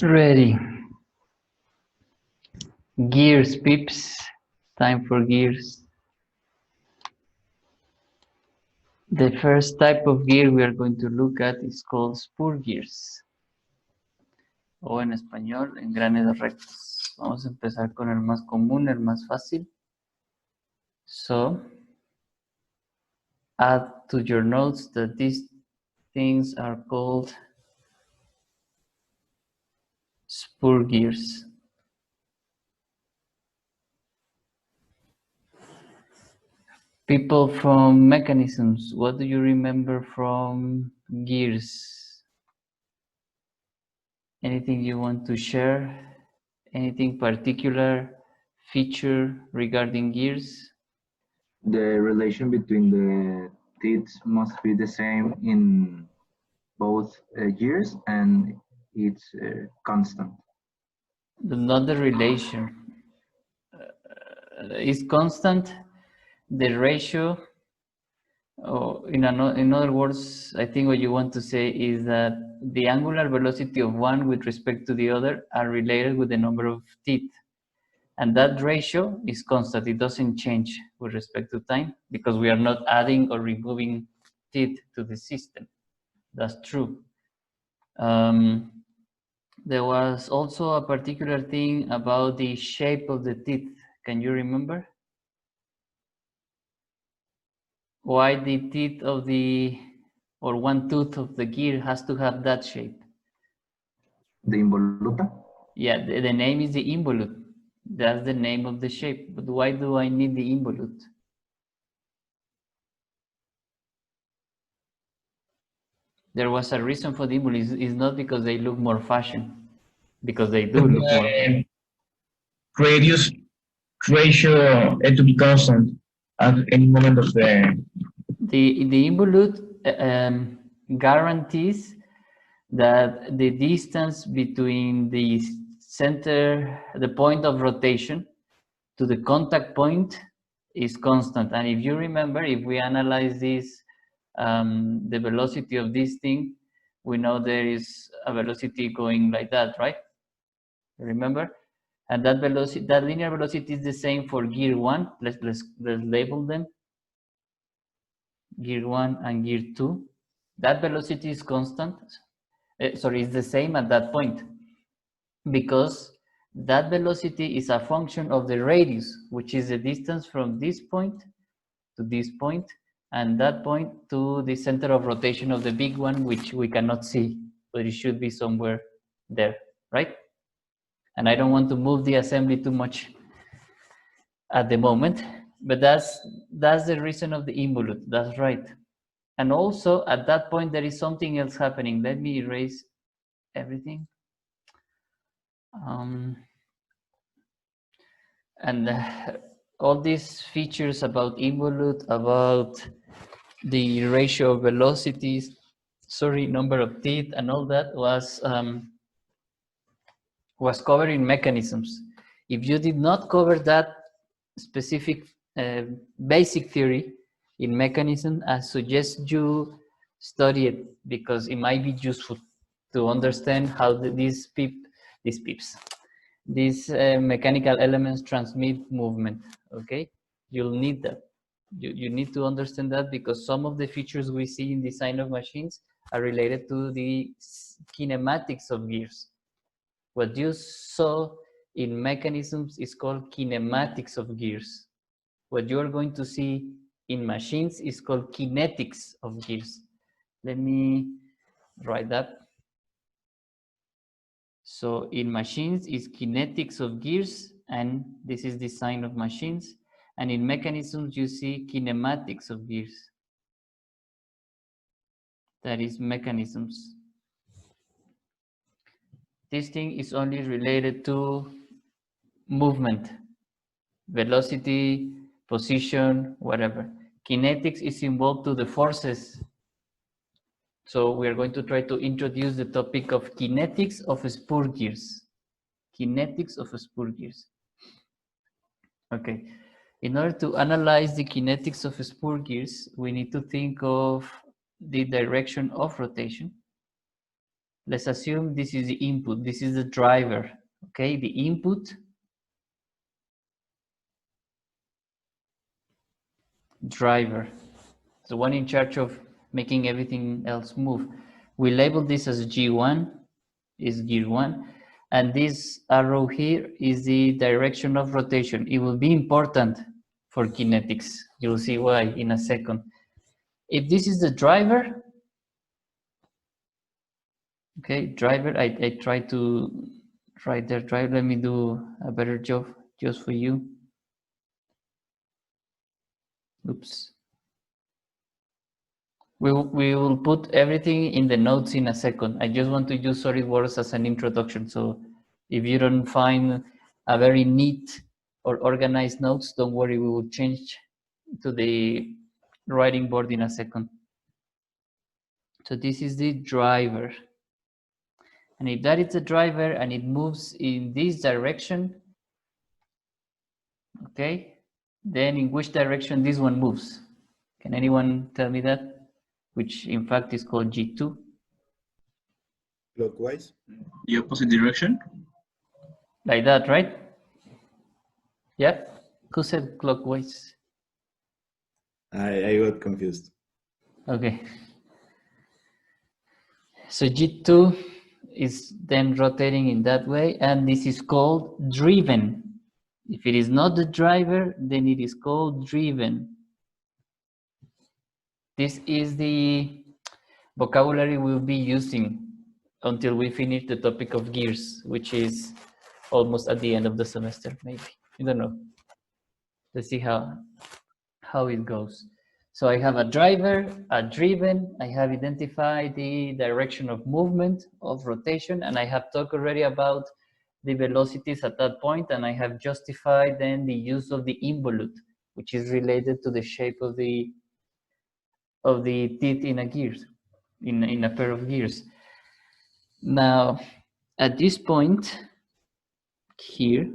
Ready. Gears, peeps. Time for gears. The first type of gear we are going to look at is called spur gears. O en español, engranes rectos. Vamos a empezar con el más común, el más fácil. So, add to your notes that these things are called spur gears. People from mechanisms, what do you remember from gears? Anything you want to share? Anything particular feature regarding gears? The relation between the teeth must be the same in both years, and it's constant. Not the relation. Is constant the ratio. In other words, I think what you want to say is that the angular velocity of one with respect to the other are related with the number of teeth. And that ratio is constant. It doesn't change with respect to time because we are not adding or removing teeth to the system. That's true. There was also a particular thing about the shape of the teeth. Can you remember? Why the teeth of or one tooth of the gear has to have that shape? The involuta? Yeah, the name is the involute. That's the name of the shape. But why do I need the involute? There was a reason for the involute. It's not because they look more fashion, because they do look more fashion. Radius ratio to be constant at any moment of the involute guarantees that the distance between the center, the point of rotation, to the contact point is constant. And if you remember, if we analyze this, the velocity of this thing, we know there is a velocity going like that, right? Remember? And that velocity, that linear velocity is the same for gear one. Let's label them. Gear one and gear two. That velocity is constant. Sorry, it's the same at that point because that velocity is a function of the radius, which is the distance from this point to this point, and that point to the center of rotation of the big one, which we cannot see, but it should be somewhere there, right? And I don't want to move the assembly too much at the moment, but that's the reason of the involute. That's right. And also at that point there is something else happening. Let me erase everything. And all these features about involute, about the ratio of velocities, number of teeth, and all that was covered in mechanisms. If you did not cover that specific basic theory in mechanism, I suggest you study it because it might be useful to understand how these mechanical elements transmit movement. Okay, you'll need that. You need to understand that because some of the features we see in design of machines are related to the kinematics of gears. What you saw in mechanisms is called kinematics of gears. What you are going to see in machines is called kinetics of gears. Let me write that. So in machines is kinetics of gears, and this is design of machines. And in mechanisms, you see kinematics of gears. That is mechanisms. This thing is only related to movement, velocity, position, whatever. Kinetics is involved to the forces. So we are going to try to introduce the topic of kinetics of spur gears. Kinetics of spur gears. Okay. In order to analyze the kinetics of spur gears, we need to think of the direction of rotation. let's assume this is the input, this is the driver, okay? The input, driver, the one in charge of making everything else move. We label this as G1, is gear 1, and this arrow here is the direction of rotation. It will be important for kinetics. You'll see why in a second. If this is the driver, okay, driver, I try to write there, driver, let me do a better job just for you. Oops. We will put everything in the notes in a second. I just want to use SolidWorks as an introduction. So if you don't find a very neat or organized notes, don't worry, we will change to the writing board in a second. So this is the driver. And if that is the driver and it moves in this direction, okay, then in which direction this one moves? Can anyone tell me that? Which in fact is called G2. Clockwise. The opposite direction? Like that, right? Yeah. Who said clockwise? I got confused. Okay. So G2 is then rotating in that way, and this is called driven. If it is not the driver, then it is called driven. This is the vocabulary we'll be using until we finish the topic of gears, which is almost at the end of the semester, maybe. I don't know. Let's see how it goes. So I have a driver, a driven, I have identified the direction of movement, of rotation, and I have talked already about the velocities at that point, and I have justified then the use of the involute, which is related to the shape of the teeth in a gears, in a pair of gears. Now, at this point here,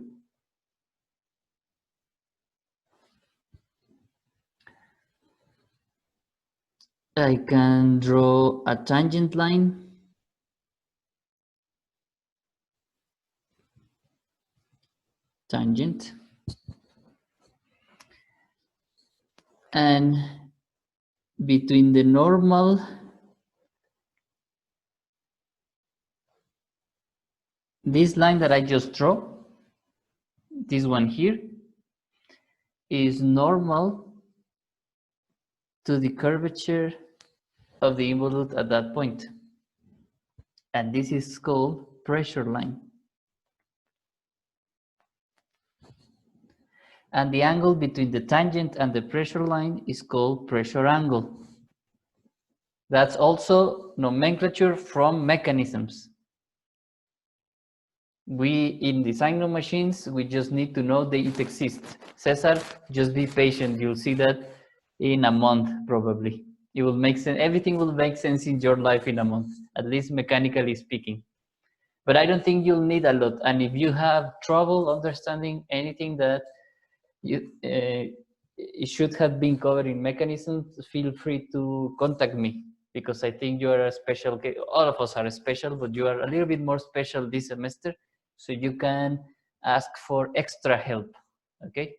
I can draw a tangent line. Tangent. And between the normal this line that I just draw, this one here, is normal to the curvature of the involute at that point. And this is called pressure line. And the angle between the tangent and the pressure line is called pressure angle. That's also nomenclature from mechanisms. We, in design of machines, we just need to know that it exists. Cesar, just be patient. You'll see that in a month, probably. It will make sense. Everything will make sense in your life in a month, at least mechanically speaking. But I don't think you'll need a lot. And if you have trouble understanding anything that it should have been covered in mechanisms, feel free to contact me, because I think you are a special case. All of us are special, but you are a little bit more special this semester, so you can ask for extra help, okay?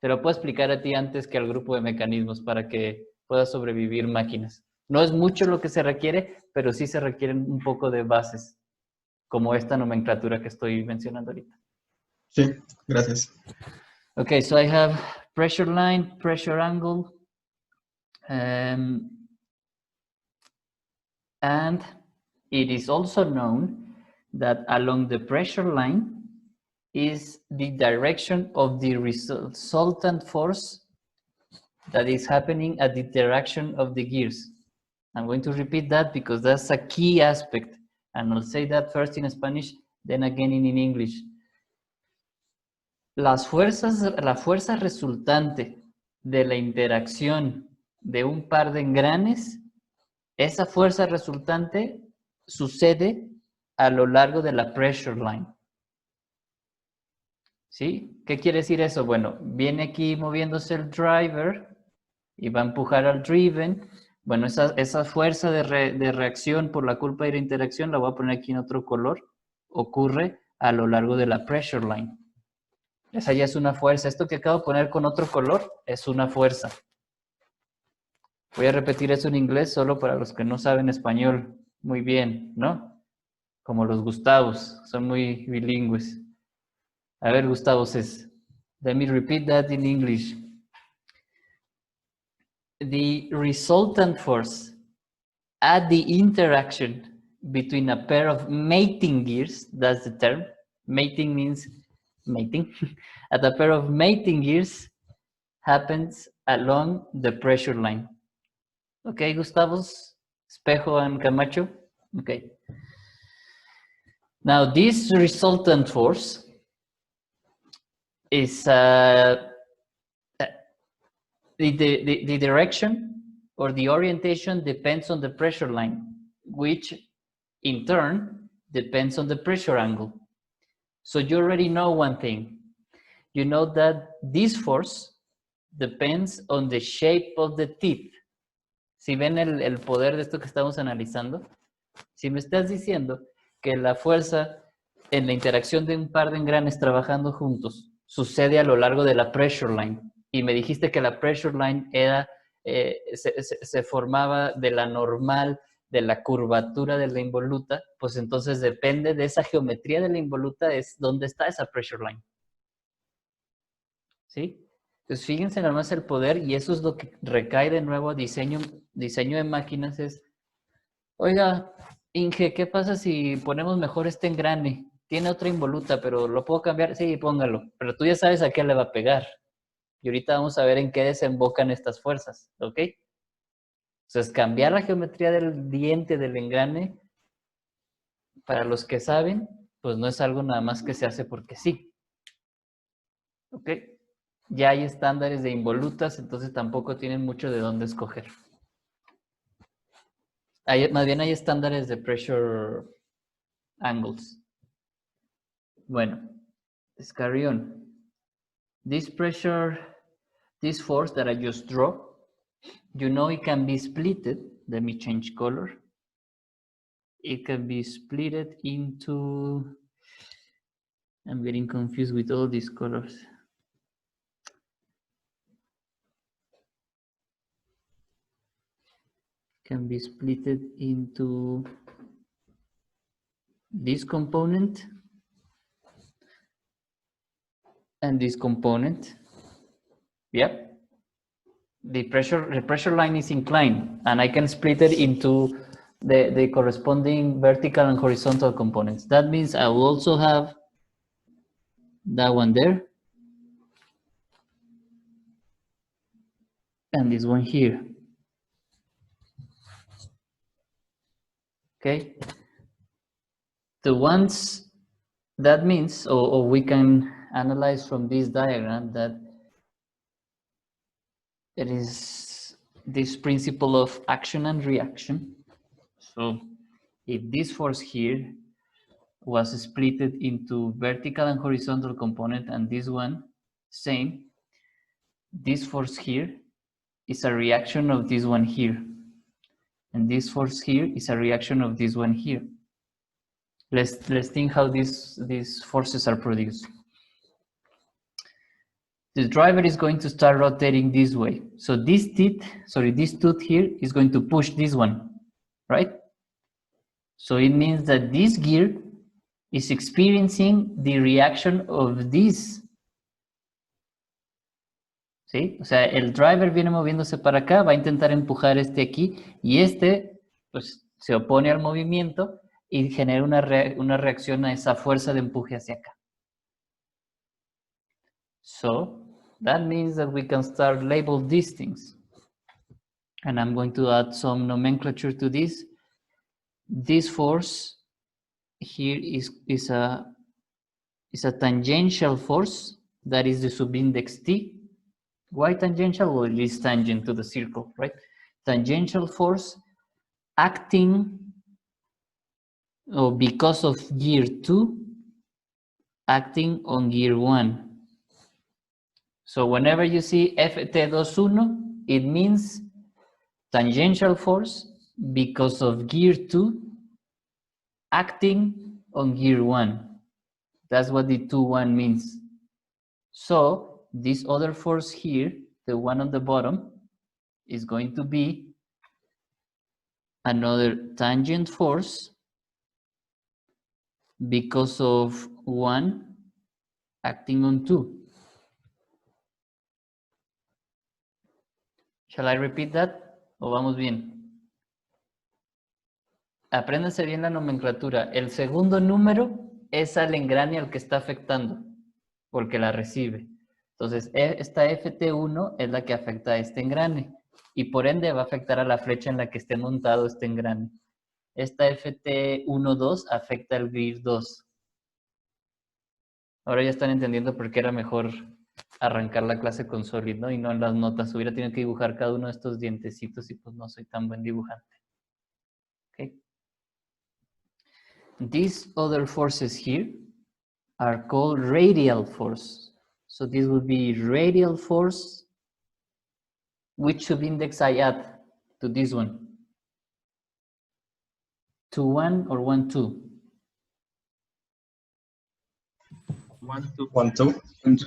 Te lo puedo explicar a ti antes que al grupo de mecanismos para que puedas sobrevivir máquinas. No es mucho lo que se requiere, pero sí se requieren un poco de bases, como esta nomenclatura que estoy mencionando ahorita. Sí, gracias. Okay, so I have pressure line, pressure angle, and it is also known that along the pressure line is the direction of the resultant force that is happening at the interaction of the gears. I'm going to repeat that because that's a key aspect, and I'll say that first in Spanish, then again in English. La fuerza resultante de la interacción de un par de engranes, esa fuerza resultante sucede a lo largo de la pressure line. ¿Sí? ¿Qué quiere decir eso? Bueno, viene aquí moviéndose el driver y va a empujar al driven, Bueno, esa fuerza de reacción por la culpa de la interacción, la voy a poner aquí en otro color, ocurre a lo largo de la pressure line. Esa ya es una fuerza. Esto que acabo de poner con otro color es una fuerza. Voy a repetir eso en inglés solo para los que no saben español muy bien, ¿no? Como los Gustavos, son muy bilingües. A ver, Gustavo says, let me repeat that in English. The resultant force at the interaction between a pair of mating gears, that's the term, mating means mating, at a pair of mating gears happens along the pressure line. Okay, Gustavos, Espejo and Camacho? Okay. Now this resultant force is the direction or the orientation depends on the pressure line, which in turn depends on the pressure angle. So you already know one thing. You know that this force depends on the shape of the teeth. Si ven el poder de esto que estamos analizando, si me estás diciendo que la fuerza en la interacción de un par de engranes trabajando juntos sucede a lo largo de la pressure line, y me dijiste que la pressure line era, se formaba de la normal, de la curvatura de la involuta, pues entonces depende de esa geometría de la involuta es donde está esa pressure line. ¿Sí? Entonces fíjense nada más el poder, y eso es lo que recae de nuevo a diseño de máquinas, es, oiga, Inge, ¿qué pasa si ponemos mejor este engrane? Tiene otra involuta, pero ¿lo puedo cambiar? Sí, póngalo. Pero tú ya sabes a qué le va a pegar. Y ahorita vamos a ver en qué desembocan estas fuerzas, ¿ok? Entonces, cambiar la geometría del diente del engrane, para los que saben, pues no es algo nada más que se hace porque sí. ¿Ok? Ya hay estándares de involutas, entonces tampoco tienen mucho de dónde escoger. Más bien hay estándares de pressure angles. Bueno, let's carry on. This pressure, this force that I just draw, you know it can be splitted. Let me change color. It can be splitted into, I'm getting confused with all these colors. Can be splitted into this component and this component. Yep. The pressure line is inclined, and I can split it into the corresponding vertical and horizontal components. That means I will also have that one there and this one here. Okay. The ones that means, or we can analyze from this diagram that it is this principle of action and reaction. So if this force here was split into vertical and horizontal component, and this one same, this force here is a reaction of this one here, and this force here is a reaction of this one here. Let's think how these forces are produced. The driver is going to start rotating this way. So this tooth here is going to push this one, right? So it means that this gear is experiencing the reaction of this. ¿Sí? O sea, el driver viene moviéndose para acá, va a intentar empujar este aquí, y este pues se opone al movimiento y genera una reacción a esa fuerza de empuje hacia acá. So that means that we can start label these things. And I'm going to add some nomenclature to this. This force here is a tangential force, that is the subindex T. Why tangential? Well, it is tangent to the circle, right? Tangential force acting, or because of gear 2, acting on gear 1. So whenever you see FT21, it means tangential force because of gear 2 acting on gear 1. That's what the 2-1 means. So this other force here, the one on the bottom, is going to be another tangent force because of 1 acting on 2. Shall I repeat that? ¿O vamos bien? Apréndanse bien la nomenclatura. El segundo número es al engrane al que está afectando, porque la recibe. Entonces, esta FT1 es la que afecta a este engrane y por ende va a afectar a la flecha en la que esté montado este engrane. Esta FT12 afecta al gear 2. Ahora ya están entendiendo por qué era mejor arrancar la clase con Solid, ¿no? Y no en las notas. Hubiera tenido que dibujar cada uno de estos dientecitos y pues no soy tan buen dibujante. Okay. These other forces here are called radial force. So this would be radial force. Which subindex I add to this one? 2-1 or 1-2? 1, 2.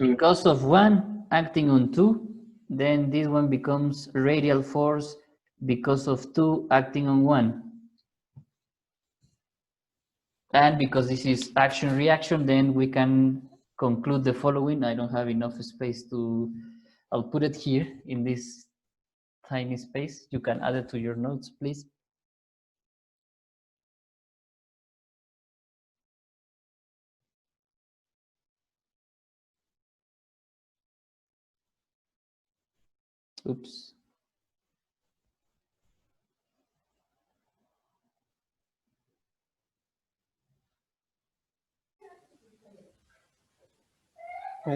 Because of 1 acting on 2, then this one becomes radial force because of 2 acting on 1. And because this is action-reaction, then we can conclude the following. I don't have enough space to, I'll put it here in this tiny space. You can add it to your notes, please. Oops.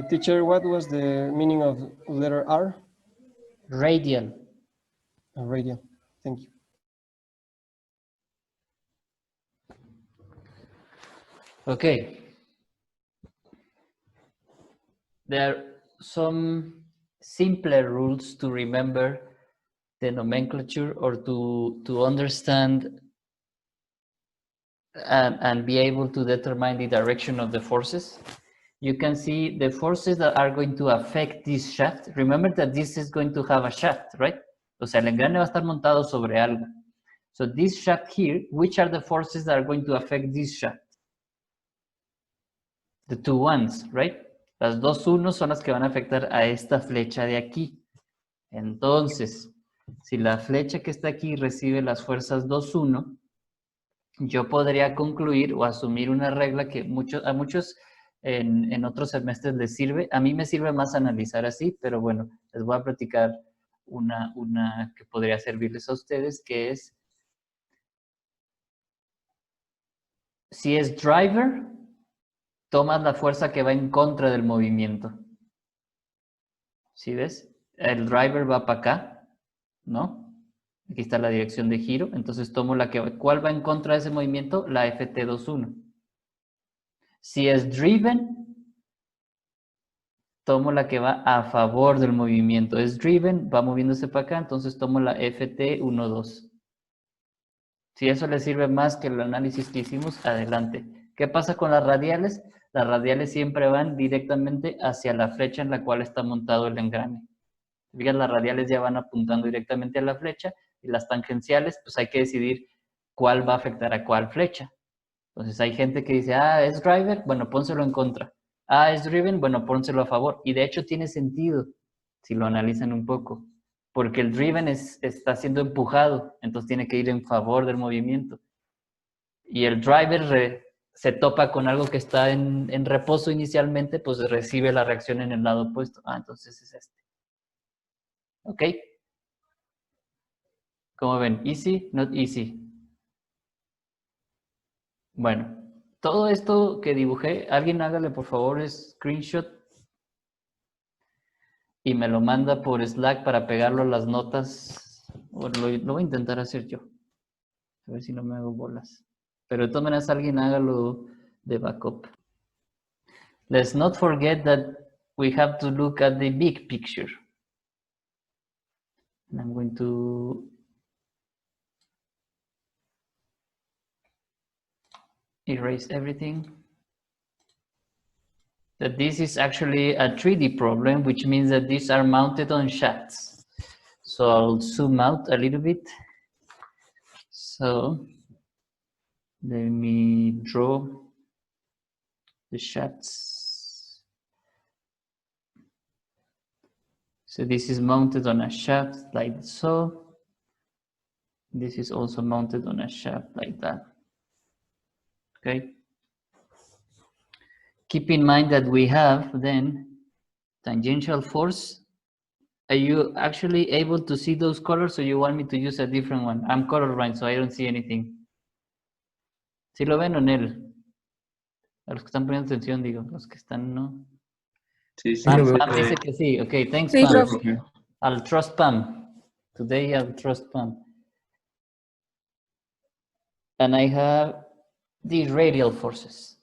Teacher, what was the meaning of letter R? Radial. Radial. Thank you. Okay. There are some simpler rules to remember the nomenclature or to understand and be able to determine the direction of the forces. You can see the forces that are going to affect this shaft. Remember that this is going to have a shaft, right? O sea, el engrane va a estar montado sobre algo. So this shaft here, which are the forces that are going to affect this shaft? The 2 1s, right? Las 2 1s son las que van a afectar a esta flecha de aquí. Entonces, si la flecha que está aquí recibe las fuerzas 2 1, yo podría concluir o asumir una regla que a muchos en otros semestres les sirve. A mí me sirve más analizar así, pero bueno, les voy a platicar una que podría servirles a ustedes, que es, si es driver, tomas la fuerza que va en contra del movimiento. ¿Sí ves? El driver va para acá, ¿no? Aquí está la dirección de giro, entonces tomo ¿cuál va en contra de ese movimiento? La FT21. Si es driven, tomo la que va a favor del movimiento. Es driven, va moviéndose para acá, entonces tomo la FT12. Si eso les sirve más que el análisis que hicimos, adelante. ¿Qué pasa con las radiales? Las radiales siempre van directamente hacia la flecha en la cual está montado el engrane. Fíjate, las radiales ya van apuntando directamente a la flecha y las tangenciales, pues hay que decidir cuál va a afectar a cuál flecha. Entonces hay gente que dice, es driver, bueno, pónselo en contra. Es driven, bueno, pónselo a favor. Y de hecho tiene sentido, si lo analizan un poco, porque el driven está siendo empujado, entonces tiene que ir en favor del movimiento. Y el driver se topa con algo que está en reposo inicialmente, pues recibe la reacción en el lado opuesto. Entonces es este. ¿Ok? ¿Cómo ven? ¿Easy? ¿Not easy? Bueno, todo esto que dibujé, alguien hágale por favor screenshot y me lo manda por Slack para pegarlo a las notas. O lo voy a intentar hacer yo. A ver si no me hago bolas. Pero de todas maneras alguien hágalo de backup. Let's not forget that we have to look at the big picture. And I'm going to erase everything. That this is actually a 3D problem, which means that these are mounted on shafts. So I'll zoom out a little bit. So let me draw the shafts. So this is mounted on a shaft like so. This is also mounted on a shaft like that. Okay. Keep in mind that we have then tangential force. Are you actually able to see those colors, or you want me to use a different one? I'm colorblind, so I don't see anything. ¿Sí lo ven o no? A los que están poniendo atención, digo, los que están, ¿no? Sí, sí, Pam, lo veo. Pam dice que sí. Okay, thanks, Sí, Pam. profe. I'll trust Pam. Today I'll trust Pam. And I have the radial forces.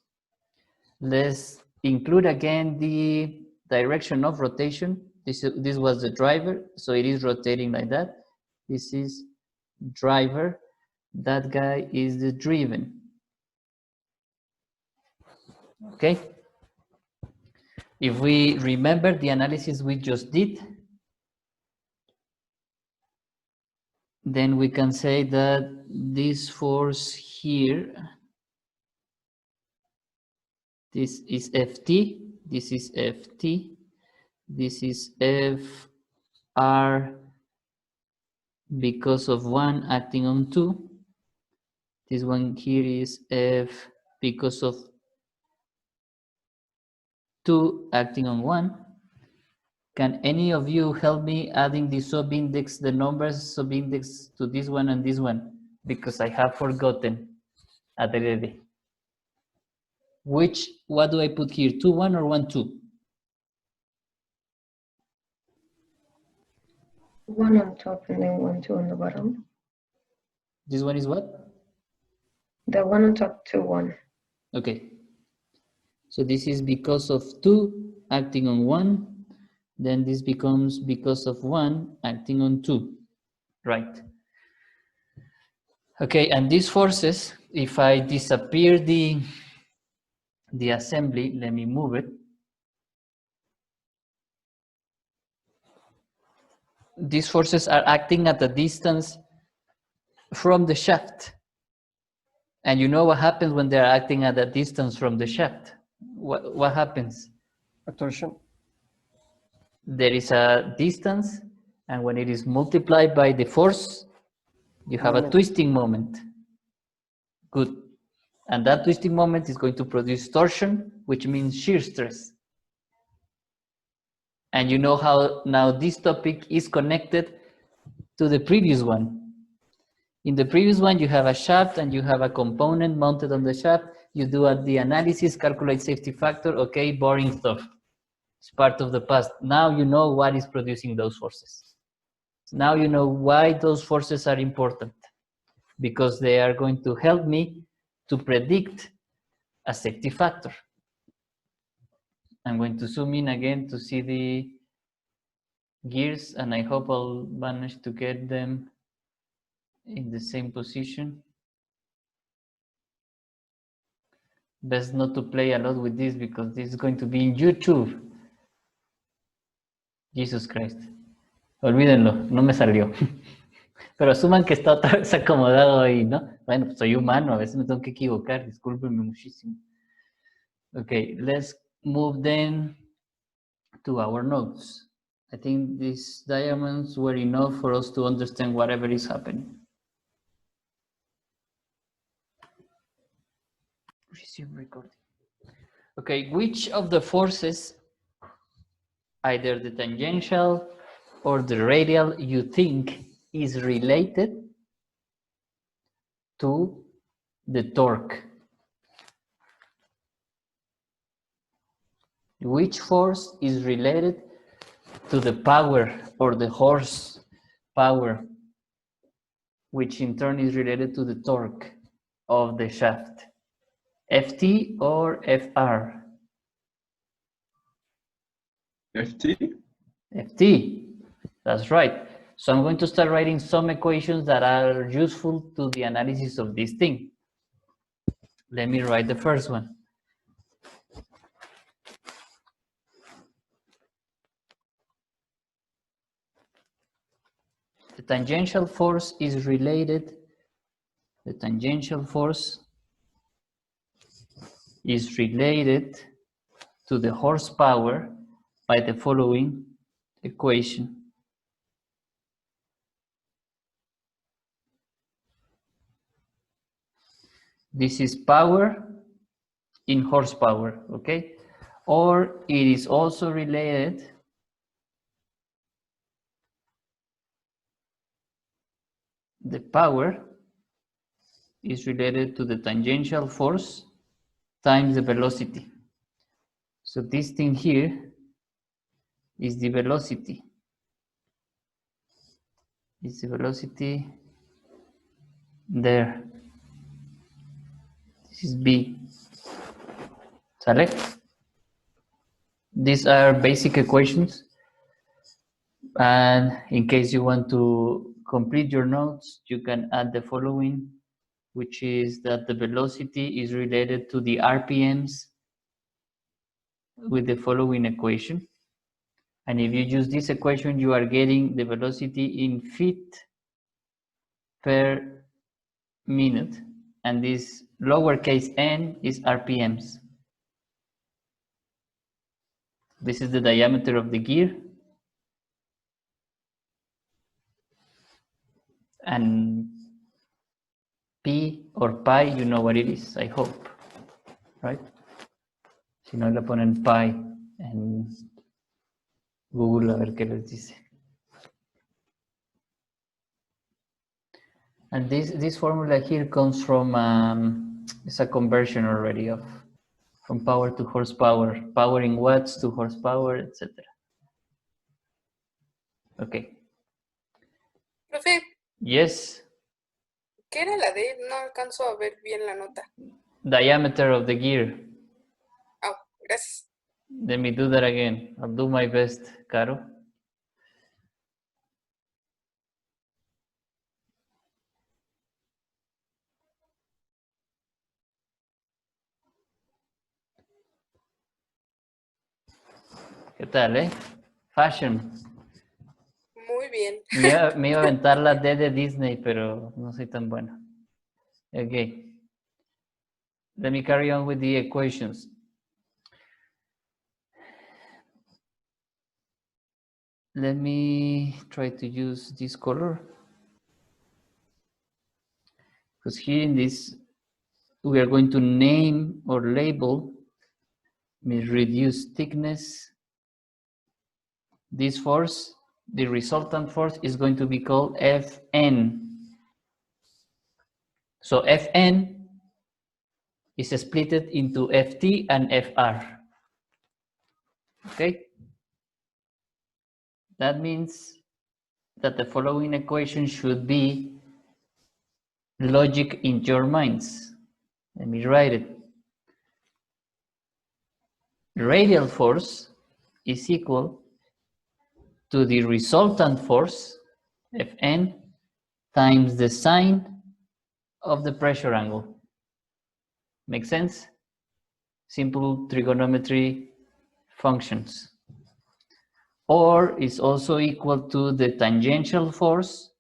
Let's include again the direction of rotation. This was the driver, so it is rotating like that. This is driver. That guy is the driven. Okay. If we remember the analysis we just did, then we can say that this force here, this is Ft, this is Ft, this is Fr because of 1 acting on 2. This one here is F because of 2 acting on 1. Can any of you help me adding the subindex, the numbers subindex to this one and this one? Because I have forgotten. Adrede. What do I put here? 2, 1 or 1, 2? 1 on top and then 1, 2 on the bottom. This one is what? The 1 on top, 2, 1. Okay. So this is because of 2 acting on 1. Then this becomes because of 1 acting on 2. Right. Okay, and these forces, if I disappear the assembly, let me move it. These forces are acting at a distance from the shaft. And you know what happens when they're acting at a distance from the shaft? What happens? A torsion. There is a distance, and when it is multiplied by the force, you have a twisting moment. Good. And that twisting moment is going to produce torsion, which means shear stress. And you know how now this topic is connected to the previous one. In the previous one, you have a shaft and you have a component mounted on the shaft. You do the analysis, calculate safety factor. Okay, boring stuff. It's part of the past. Now you know what is producing those forces. Now you know why those forces are important, because they are going to help me to predict a safety factor. I'm going to zoom in again to see the gears, and I hope I'll manage to get them in the same position. Best not to play a lot with this because this is going to be in YouTube. Jesus Christ. Olvídenlo, no me salió. Pero asuman que está otra vez acomodado ahí, ¿no? Bueno, pues soy humano, a veces me tengo que equivocar, discúlpenme muchísimo. Okay, let's move then to our notes. I think these diagrams were enough for us to understand whatever is happening. Resume recording. Okay, which of the forces, either the tangential or the radial, you think is related to the torque? Which force is related to the power or the horse power, which in turn is related to the torque of the shaft? Ft or Fr? FT? Ft, that's right. So I'm going to start writing some equations that are useful to the analysis of this thing. Let me write the first one. The tangential force is related. The tangential force is related to the horsepower by the following equation. This is power in horsepower, okay? Or it is also related the power is related to the tangential force times the velocity. So this thing here is the velocity. It's the velocity there. This is B. ¿Sale? These are basic equations. And in case you want to complete your notes, you can add the following, which is that the velocity is related to the RPMs with the following equation. And if you use this equation, you are getting the velocity in feet per minute. And this lowercase n is RPMs. This is the diameter of the gear. And P or pi, you know what it is, I hope, right? Si no le ponen pi en Google a ver qué les dice. And this formula here comes from, it's a conversion already of from power to horsepower, power in watts to horsepower, etc. Okay. Profe, Yes, ¿qué era la D? No alcanzo a ver bien la nota. diameter of the gear. Oh, gracias. Let me do that again. I'll do my best, Caro. ¿Qué tal, Fashion. Muy bien. Me iba a aventar la D de Disney, pero no soy tan bueno. Okay. Let me carry on with the equations. Let me try to use this color. Because here in this, we are going to name or label, means reduce thickness. This force, the resultant force, is going to be called Fn. So Fn is split into Ft and Fr. Okay? That means that the following equation should be logic in your minds. Let me write it. Radial force is equal to the resultant force, Fn, times the sine of the pressure angle. Make sense? Simple trigonometry functions. Or is also equal to the tangential force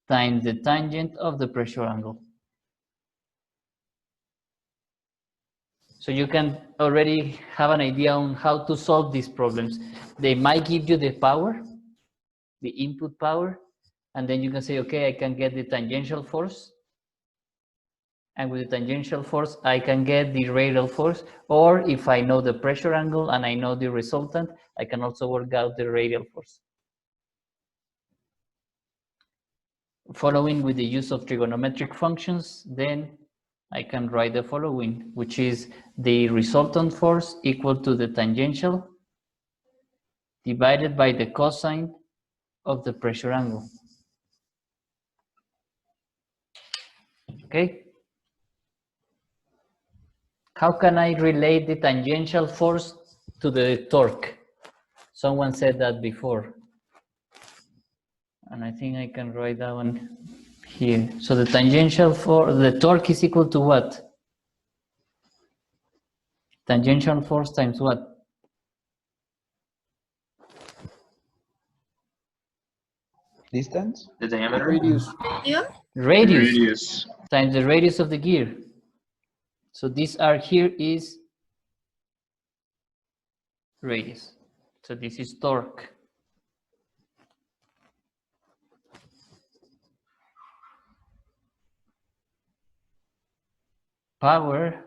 times the tangent of the pressure angle. So you can already have an idea on how to solve these problems. They might give you the power, the input power, and then you can say, okay, I can get the tangential force. And with the tangential force, I can get the radial force. Or if I know the pressure angle and I know the resultant, I can also work out the radial force. Following with the use of trigonometric functions, then I can write the following, which is the resultant force equal to the tangential divided by the cosine of the pressure angle. Okay? How can I relate the tangential force to the torque? Someone said that before. And I think I can write that one here. So the tangential for the torque is equal to what? Tangential force times what? Distance? The diameter? Radius. Radius times the radius of the gear. So this R here is radius. So this is torque. Power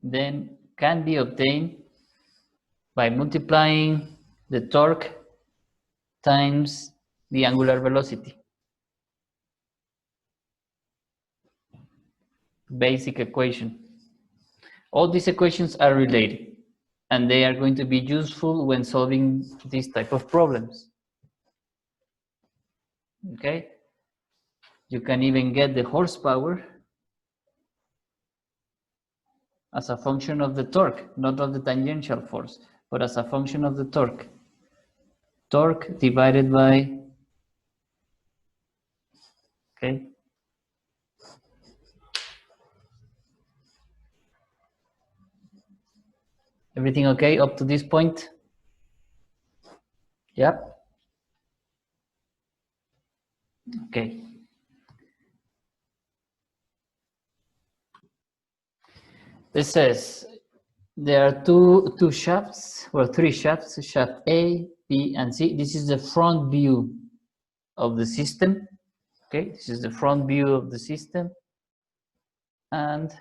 then can be obtained by multiplying the torque times the angular velocity. Basic equation. All these equations are related, and they are going to be useful when solving this type of problems. Okay? You can even get the horsepower as a function of the torque, not of the tangential force, but as a function of the torque. Torque divided by, okay? Everything okay up to this point? Yep. Okay. This says there are two shafts, or three shafts, shaft A, B, and C. This is the front view of the system. Okay, this is the front view of the system. And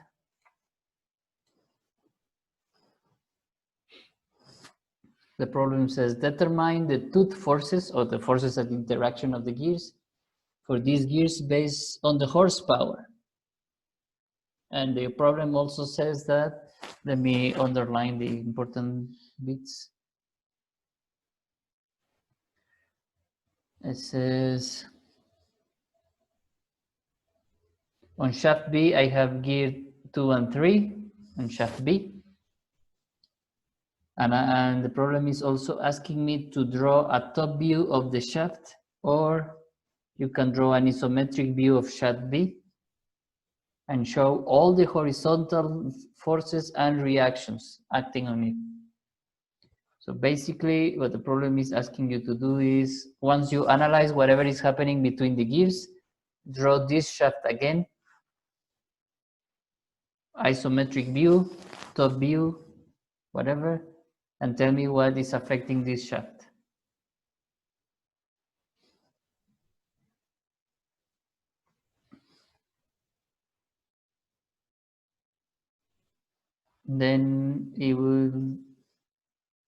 the problem says determine the tooth forces, or the forces at interaction of the gears, for these gears based on the horsepower. And the problem also says that, let me underline the important bits. It says, on shaft B, I have gear 2 and 3 on shaft B. And the problem is also asking me to draw a top view of the shaft, or you can draw an isometric view of shaft B and show all the horizontal forces and reactions acting on it. So basically what the problem is asking you to do is, once you analyze whatever is happening between the gears, draw this shaft again, isometric view, top view, whatever, and tell me what is affecting this shaft. Then it will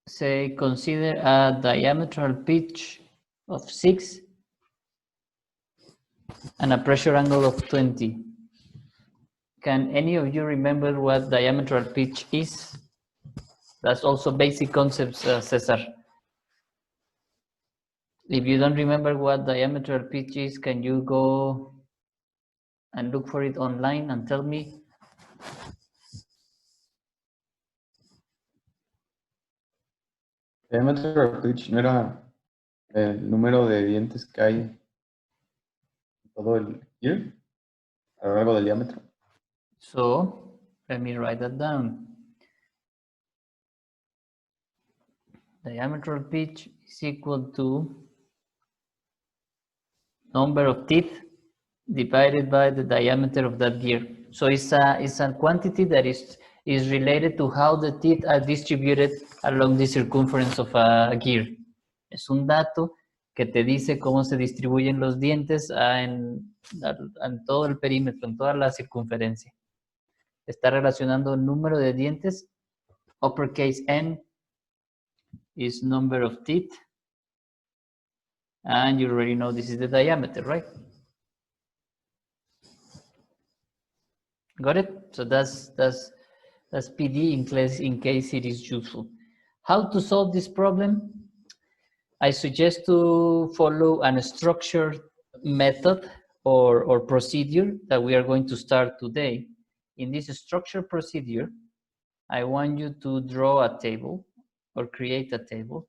say consider a diametral pitch of 6 and a pressure angle of 20. Can any of you remember what diametral pitch is? That's also basic concepts, Cesar. If you don't remember what diametral pitch is, can you go and look for it online and tell me? Diameter of pitch no era el número de dientes que hay en todo el gear a lo largo del diámetro. So let me write that down. Diametral pitch is equal to number of teeth divided by the diameter of that gear. So it's a quantity that is related to how the teeth are distributed along the circumference of a gear. Es un dato que te dice cómo se distribuyen los dientes en todo el perímetro, en toda la circunferencia. Está relacionando el número de dientes. Uppercase N is number of teeth. And you already know this is the diameter, right? Got it? So that's PD in case it is useful. How to solve this problem? I suggest to follow a structured method or procedure that we are going to start today. In this structured procedure, I want you to draw a table or create a table.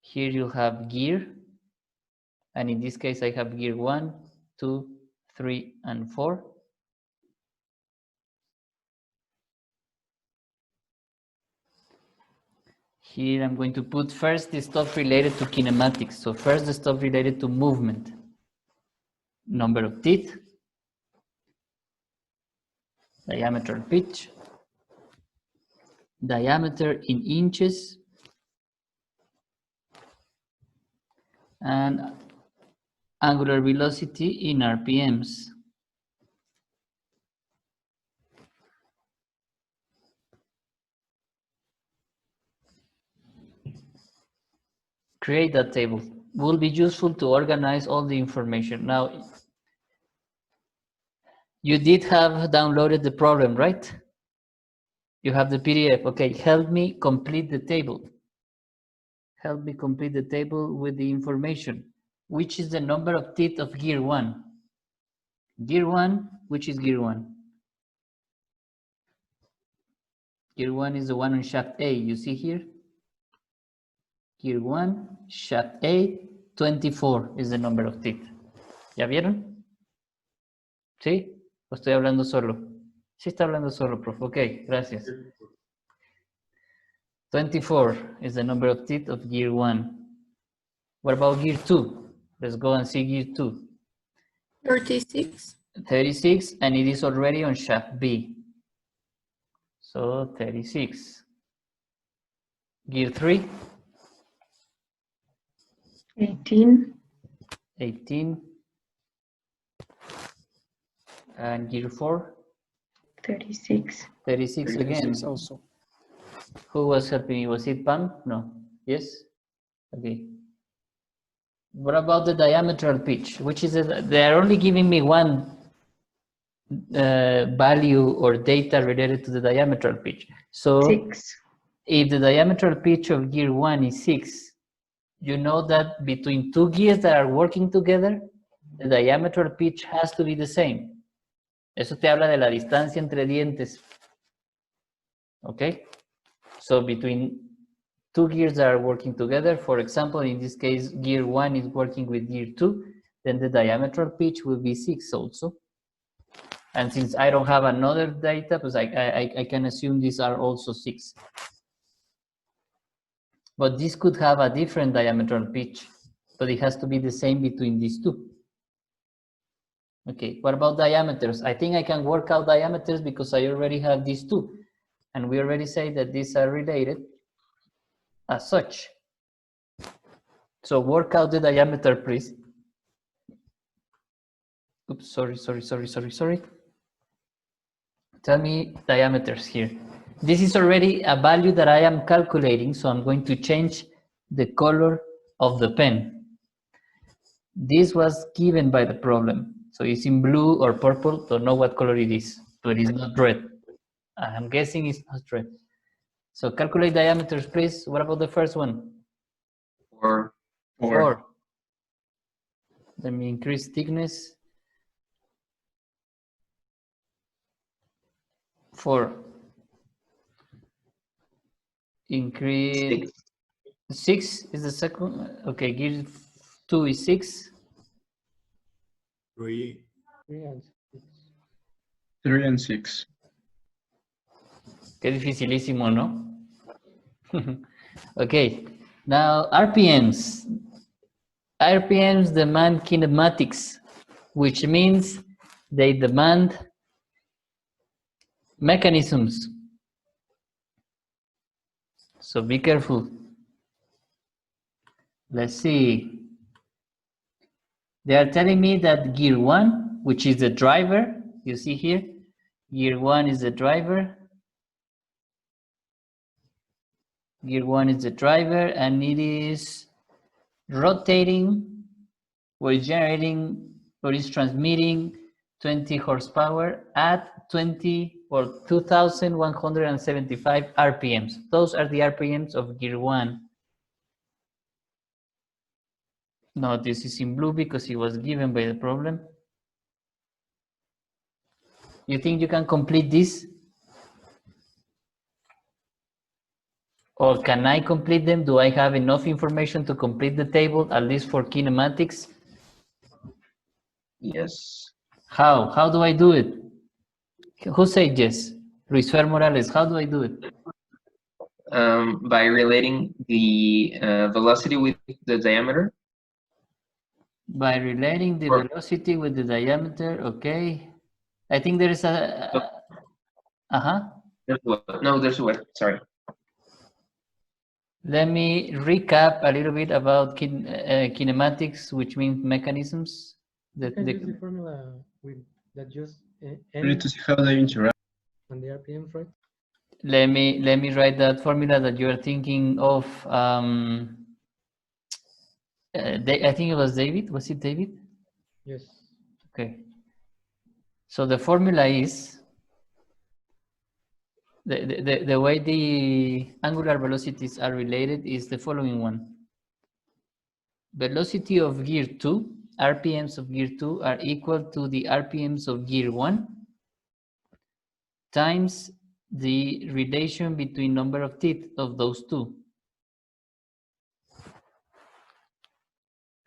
Here you have gear, and in this case I have gear 1, 2, 3, and 4. Here I'm going to put first the stuff related to kinematics. So first the stuff related to movement. Number of teeth, diameter pitch, diameter in inches, and angular velocity in RPMs. Create that table. Will be useful to organize all the information. Now, you did have downloaded the problem, right? You have the PDF. Okay, help me complete the table. Help me complete the table with the information. Which is the number of teeth of gear 1? Gear 1, which is gear 1? Gear 1 is the one on shaft A. You see here? Gear 1, shaft A, 24 is the number of teeth. ¿Ya vieron? ¿Sí? ¿O estoy hablando solo? Sí está hablando solo, profe. Ok, gracias. 24 is the number of teeth of gear 1. What about gear 2? Let's go and see gear 2. 36. 36, and it is already on shaft B. So 36. Gear 3, 18. 18. And gear 4, 36. 36 again. 36 also. Who was helping me? Was it Pam? No. Yes? Okay. What about the diametral pitch? Which is they are only giving me one value or data related to the diametral pitch. So 6. if the diametral pitch of gear 1 is 6, you know that between two gears that are working together, the diametral pitch has to be the same. Eso te habla de la distancia entre dientes. Okay? So between two gears that are working together, for example, in this case, gear 1 is working with gear 2, then the diametral pitch will be 6 also. And since I don't have another data, because I can assume these are also 6. But this could have a different diametral pitch, but it has to be the same between these two. Okay, what about diameters? I think I can work out diameters because I already have these two. And we already say that these are related as such. So work out the diameter, please. Oops, sorry. Tell me diameters here. This is already a value that I am calculating, so I'm going to change the color of the pen. This was given by the problem. So it's in blue or purple, don't know what color it is, but it's not red. I'm guessing it's not red. So calculate diameters, please. What about the first one? 4. 4. Let me increase thickness. 4. Increase 6 is the second. Okay, gear 2 is 6. 3. 3 and 6. Qué dificilísimo, ¿no? Okay, now RPMs. RPMs demand kinematics, which means they demand mechanisms. So be careful. Let's see. They are telling me that gear 1, which is the driver, you see here, gear 1 is the driver. Gear 1 is the driver, and it is rotating, or is generating, or is transmitting 20 horsepower at 20 or 2,175 RPMs. Those are the RPMs of gear 1. No, this is in blue because it was given by the problem. You think you can complete this? Or can I complete them? Do I have enough information to complete the table, at least for kinematics? Yes. How? How do I do it? Who said yes? Luis Fer Morales, how do I do it? by relating the velocity with the diameter. By relating the Or- velocity with the diameter, okay. I think there is a, There's a way, sorry. Let me recap a little bit about kinematics, which means mechanisms. You can use the formula with that just We N need to see how they interact. and the RPMs, right? Let me write that formula that you are thinking of. I think it was David. Was it David? Yes. Okay. So the formula is the way the angular velocities are related is the following one. Velocity of gear 2, RPMs of gear 2 are equal to the RPMs of gear 1 times the relation between number of teeth of those two.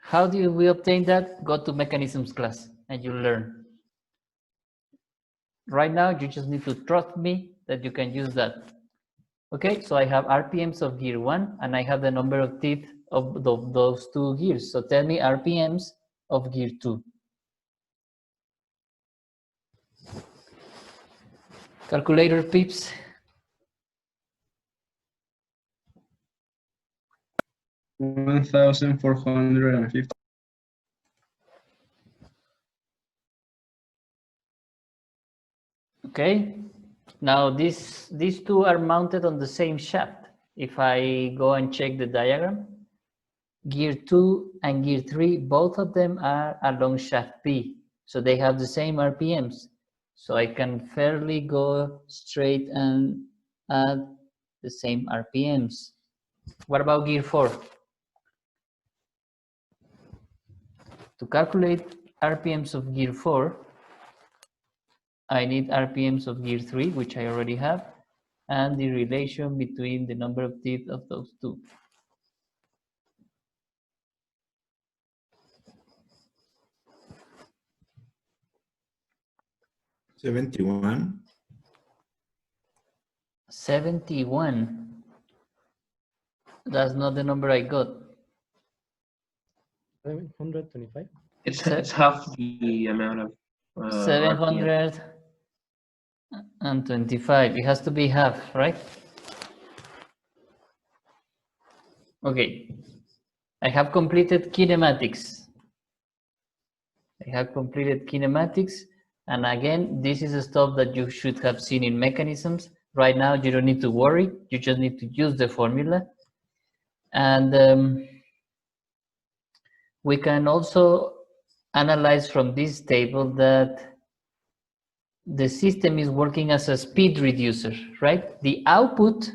How do we obtain that? Go to mechanisms class and you'll learn. Right now, you just need to trust me that you can use that. Okay, so I have RPMs of gear 1 and I have the number of teeth of those two gears. So tell me RPMs of gear 2. Calculator peeps. $1,450. Okay, now these two are mounted on the same shaft. If I go and check the diagram, gear 2 and gear 3, both of them are along shaft P, so they have the same RPMs. So I can fairly go straight and add the same RPMs. What about gear 4? To calculate RPMs of gear 4, I need RPMs of gear 3, which I already have, and the relation between the number of teeth of those two. $71. 71. That's not the number I got. 725. It's half the amount of RPM. 725. It has to be half, right? Okay. I have completed kinematics. And again, this is the stuff that you should have seen in mechanisms. Right now, you don't need to worry. You just need to use the formula. And we can also analyze from this table that the system is working as a speed reducer, right? The output,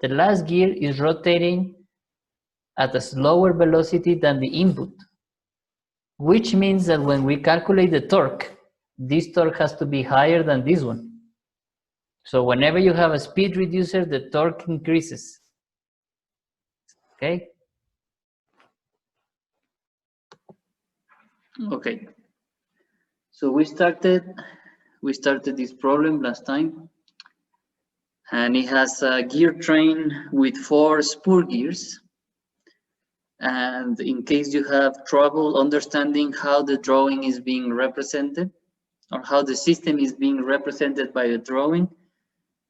the last gear, is rotating at a slower velocity than the input, which means that when we calculate the torque, this torque has to be higher than this one. So whenever you have a speed reducer, the torque increases. Okay? Okay. So we started this problem last time, and it has a gear train with 4 spur gears. And in case you have trouble understanding how the drawing is being represented, or how the system is being represented by the drawing,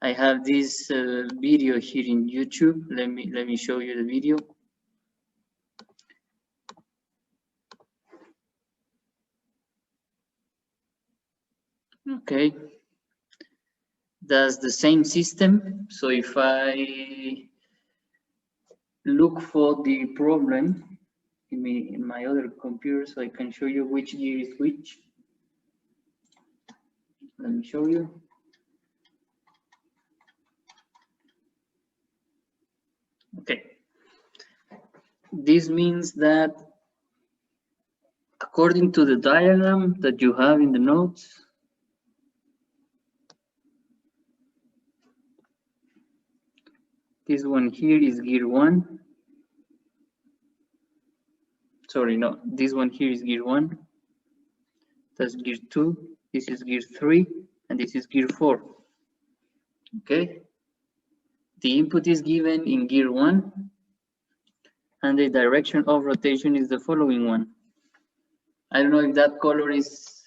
I have this video here in YouTube. Let me show you the video. Okay, that's the same system. So if I look for the problem in my other computer, so I can show you which gear is which. Let me show you. Okay. This means that according to the diagram that you have in the notes, this one here is gear 1. Sorry, no, this one here is gear 1. That's gear 2. This is gear 3, and this is gear 4. Okay. The input is given in gear 1, and the direction of rotation is the following one. I don't know if that color has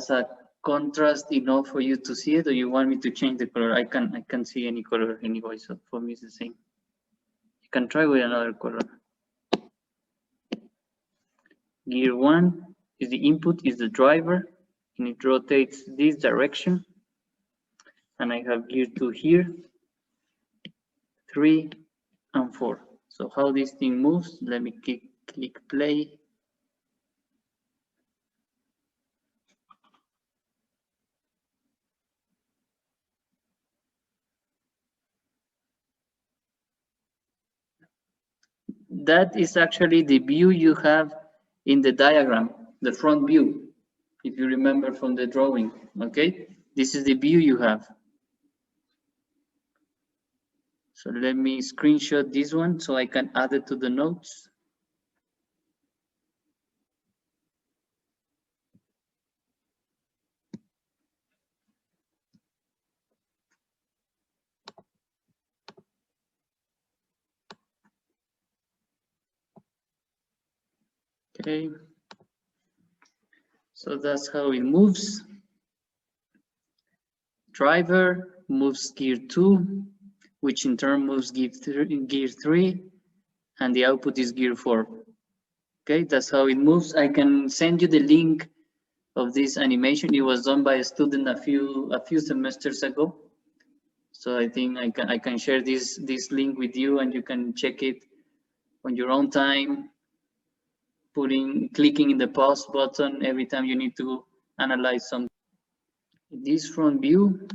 a contrast enough for you to see it, or you want me to change the color. I can't see any color anyway, so for me it's the same. You can try with another color. Gear 1 is the input, is the driver, and it rotates this direction. And I have gear 2 here, 3 and 4. So how this thing moves, let me click play. That is actually the view you have in the diagram, the front view, if you remember from the drawing, okay? This is the view you have. So let me screenshot this one so I can add it to the notes. Okay, so that's how it moves. Driver moves gear 2, which in turn moves gear 3, and the output is gear 4. Okay, that's how it moves. I can send you the link of this animation. It was done by a student a few semesters ago. So I think I can share this link with you, and you can check it on your own time, clicking in the pause button every time you need to analyze something. This front view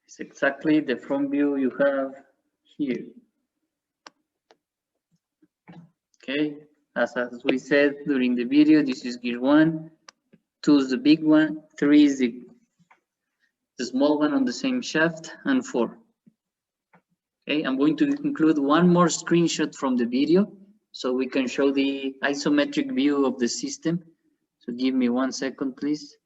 is exactly the front view you have here. Okay, as we said during the video, this is gear 1, 2 is the big one, 3 is the small one on the same shaft, and 4. Okay, I'm going to include one more screenshot from the video so we can show the isometric view of the system. So give me 1 second, please.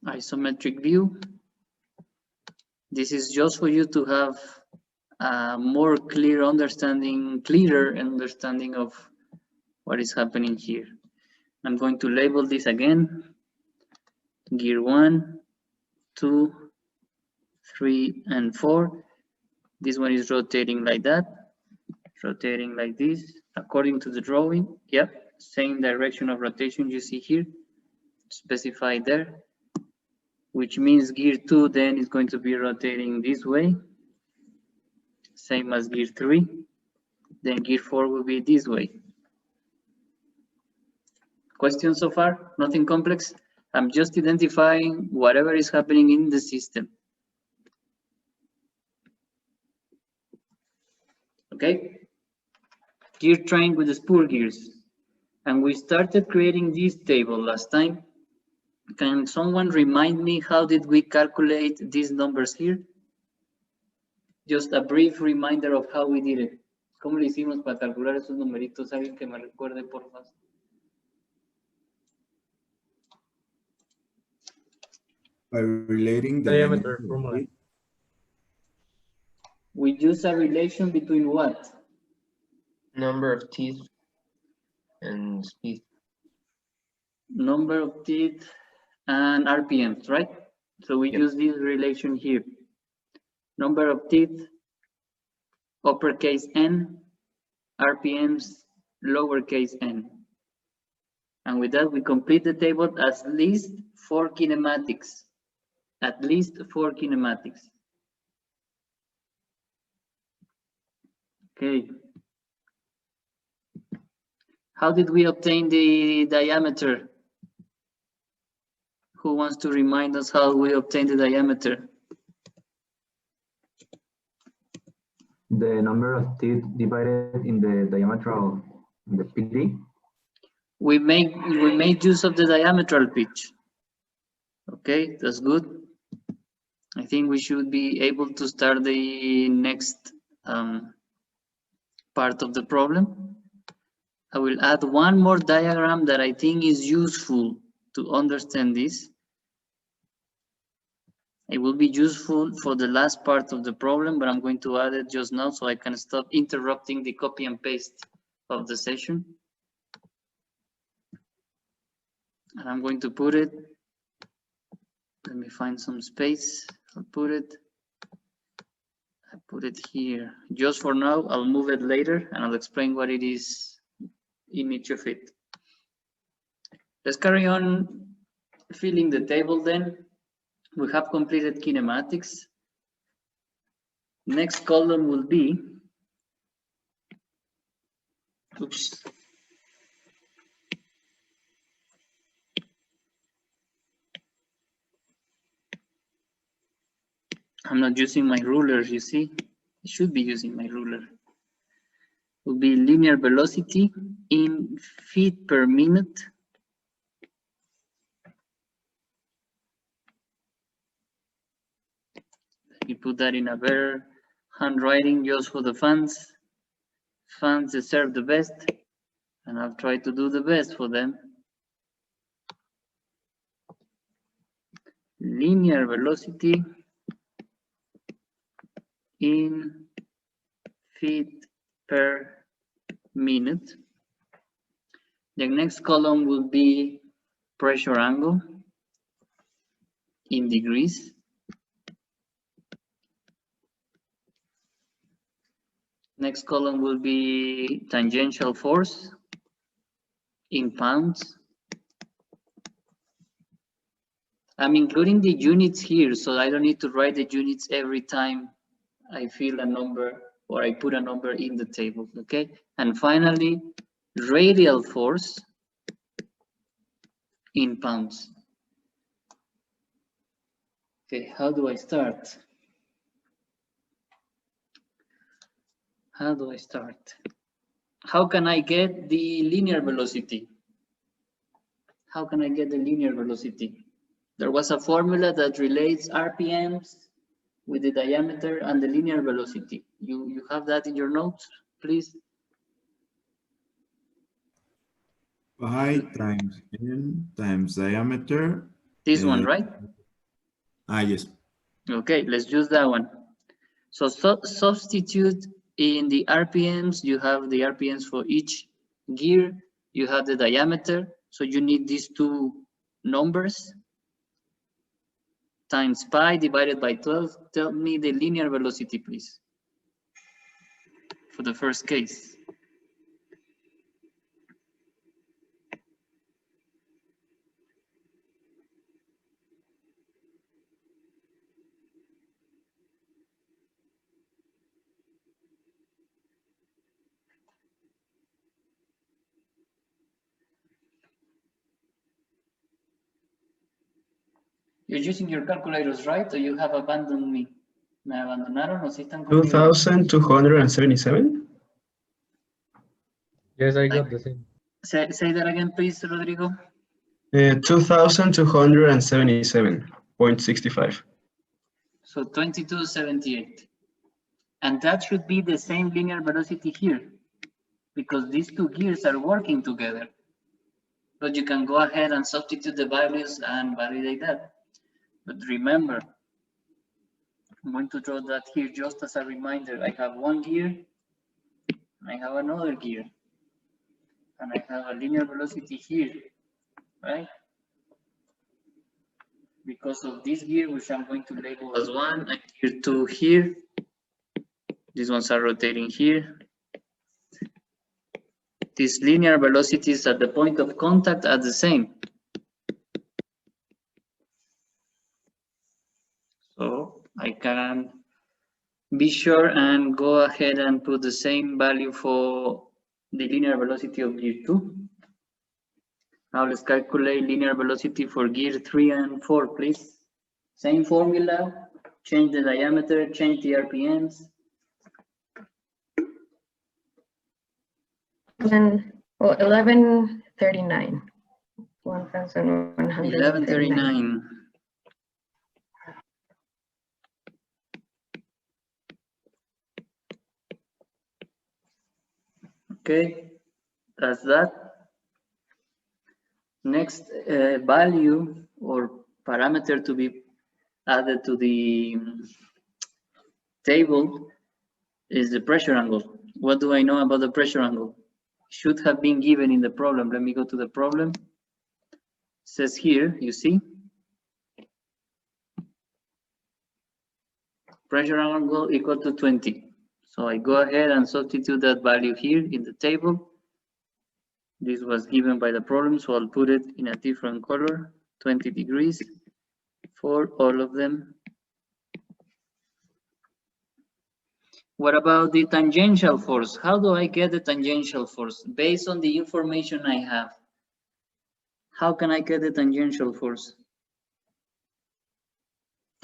Isometric view. This is just for you to have a more clearer understanding of what is happening here. I'm going to label this again. Gear 1, 2, 3, and 4. This one is rotating like that, rotating like this, according to the drawing. Yep, same direction of rotation you see here, specified there, which means gear 2 then is going to be rotating this way, same as gear 3. Then gear 4 will be this way. Questions so far? Nothing complex? I'm just identifying whatever is happening in the system. Okay? Gear train with the spur gears. And we started creating this table last time. Can someone remind me how did we calculate these numbers here? Just a brief reminder of how we did it. ¿Cómo le hicimos para calcular esos numeritos? Alguien que me recuerde, por favor. By relating the Diameter formula. We use a relation between what? Number of teeth and speed. Number of teeth and RPMs, right? So we use this relation here. Number of teeth, uppercase N, RPMs, lowercase n. And with that, we complete the table at least 4 kinematics. At least 4 kinematics. Okay. How did we obtain the diameter? Who wants to remind us how we obtained the diameter? The number of teeth divided in the diametral, the PD. We made use of the diametral pitch. Okay, that's good. I think we should be able to start the next part of the problem. I will add one more diagram that I think is useful to understand this. It will be useful for the last part of the problem, but I'm going to add it just now so I can stop interrupting the copy and paste of the session. And I'm going to put it, let me find some space. I'll put it here. Just for now, I'll move it later and I'll explain what it is in each of it. Let's carry on filling the table then. We have completed kinematics. Next column will be, oops. I'm not using my ruler, you see. I should be using my ruler. Will be linear velocity in feet per minute. Let me put that in a better handwriting just for the fans. Fans deserve the best, and I'll try to do the best for them. Linear velocity in feet per minute. The next column will be pressure angle in degrees. Next column will be tangential force in pounds. I'm including the units here, so I don't need to write the units every time I fill a number or I put a number in the table, okay? And finally, radial force in pounds. Okay, how do I start? How do I start? How can I get the linear velocity? How can I get the linear velocity? There was a formula that relates RPMs with the diameter and the linear velocity. You have that in your notes, please? Pi times n times diameter. This one, right? Yes. Okay, let's use that one. So substitute in the RPMs, you have the RPMs for each gear, you have the diameter, so you need these two numbers, times pi divided by 12. Tell me the linear velocity, please, for the first case. You're using your calculators, right? Or you have abandoned me? ¿Me abandonaron o si están conmigo? 2,277? Yes, I got the same. Say that again, please, Rodrigo. 2,277.65. So 2278. And that should be the same linear velocity here, because these two gears are working together. But you can go ahead and substitute the values and validate that. But remember, I'm going to draw that here just as a reminder. I have one gear, I have another gear, and I have a linear velocity here, right? Because of this gear, which I'm going to label as 1, and gear 2 here. These ones are rotating here. These linear velocities at the point of contact are the same. So I can be sure and go ahead and put the same value for the linear velocity of gear 2. Now let's calculate linear velocity for gear 3 and 4, please. Same formula, change the diameter, change the RPMs. 1139. 1139. 1139. Okay, that's that. Next value or parameter to be added to the table is the pressure angle. What do I know about the pressure angle? Should have been given in the problem. Let me go to the problem. It says here, you see, pressure angle equal to 20. So I go ahead and substitute that value here in the table. This was given by the problem, so I'll put it in a different color, 20 degrees for all of them. What about the tangential force? How do I get the tangential force? Based on the information I have, how can I get the tangential force?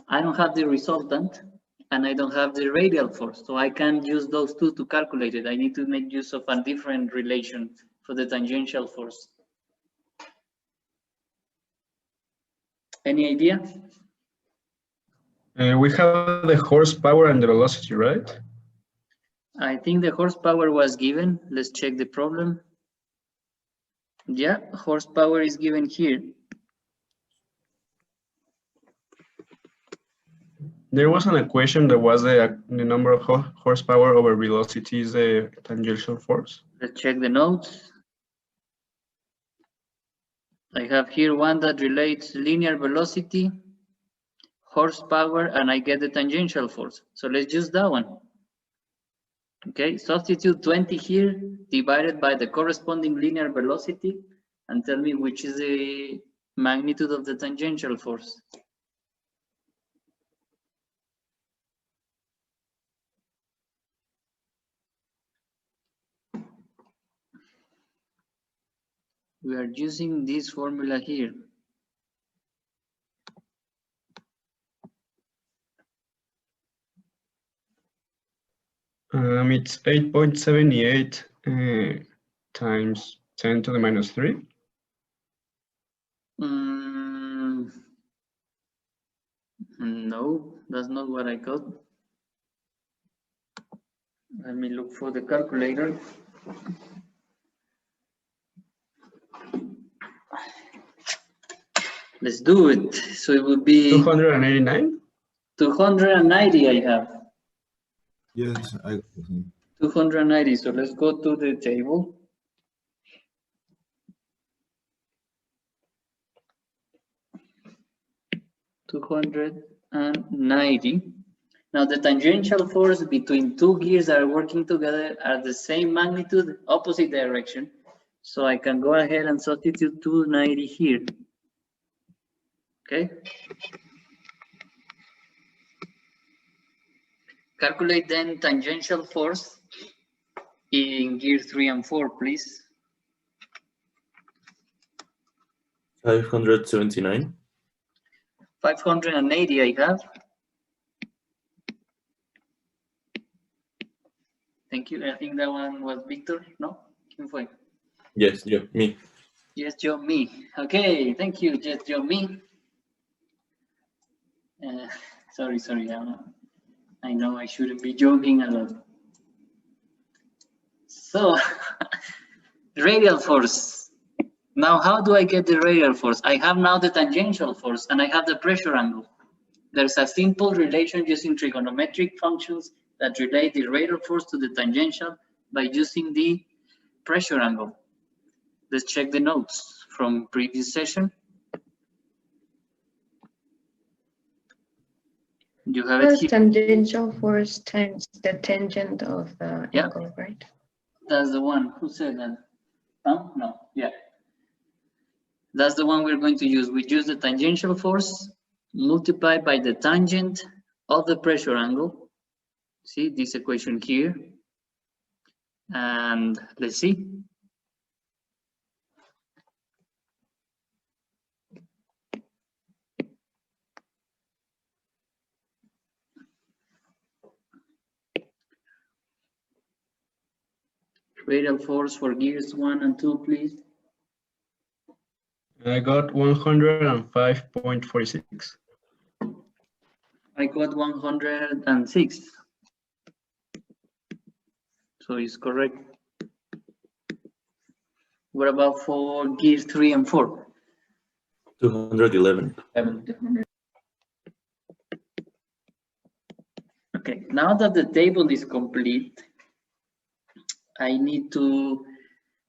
I don't have the resultant and I don't have the radial force, so I can't use those two to calculate it. I need to make use of a different relation for the tangential force. Any idea? We have the horsepower and the velocity, right? I think the horsepower was given. Let's check the problem. Yeah, horsepower is given here. There was an equation that was the number of horsepower over velocity is the tangential force. Let's check the notes. I have here one that relates linear velocity, horsepower, and I get the tangential force. So let's use that one. Okay, substitute 20 here divided by the corresponding linear velocity and tell me which is the magnitude of the tangential force. We are using this formula here. It's 8.78 times 10 to the minus 3. No, that's not what I got. Let me look for the calculator. Let's do it. So it would be 289? 290 I have. Yes, I 290. So let's go to the table. $290. Now the tangential force between two gears that are working together are the same magnitude, opposite direction. So I can go ahead and substitute 290 here. Okay. Calculate then tangential force in gear 3 and 4, please. 579. 580 I have. Thank you. I think that one was Victor, no? ¿Quién fue? Yes, me. Yes, Joe, me. Okay, thank you, yes, Joe, me. Sorry, I know I shouldn't be joking a lot. So, radial force. Now, how do I get the radial force? I have now the tangential force and I have the pressure angle. There's a simple relation using trigonometric functions that relate the radial force to the tangential by using the pressure angle. Let's check the notes from previous session. You have it here. Tangential force times the tangent of the angle, right? That's the one. Who said that? Huh? No, yeah. That's the one we're going to use. We use the tangential force multiplied by the tangent of the pressure angle. See this equation here. And let's see. Radial force for gears 1 and 2, please. I got 105.46. I got 106. So it's correct. What about for gears 3 and 4? 211. Okay, now that the table is complete, I need to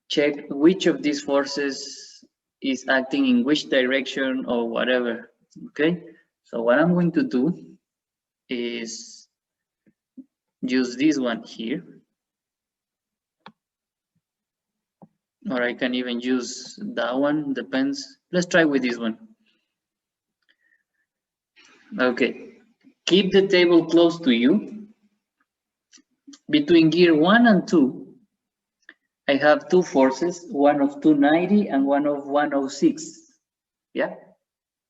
check which of these forces is acting in which direction or whatever. Okay, so what I'm going to do is use this one here, or I can even use that one, depends. Let's try with this one. Okay, keep the table close to you. Between gear 1 and 2, I have two forces, one of 290 and one of 106. Yeah,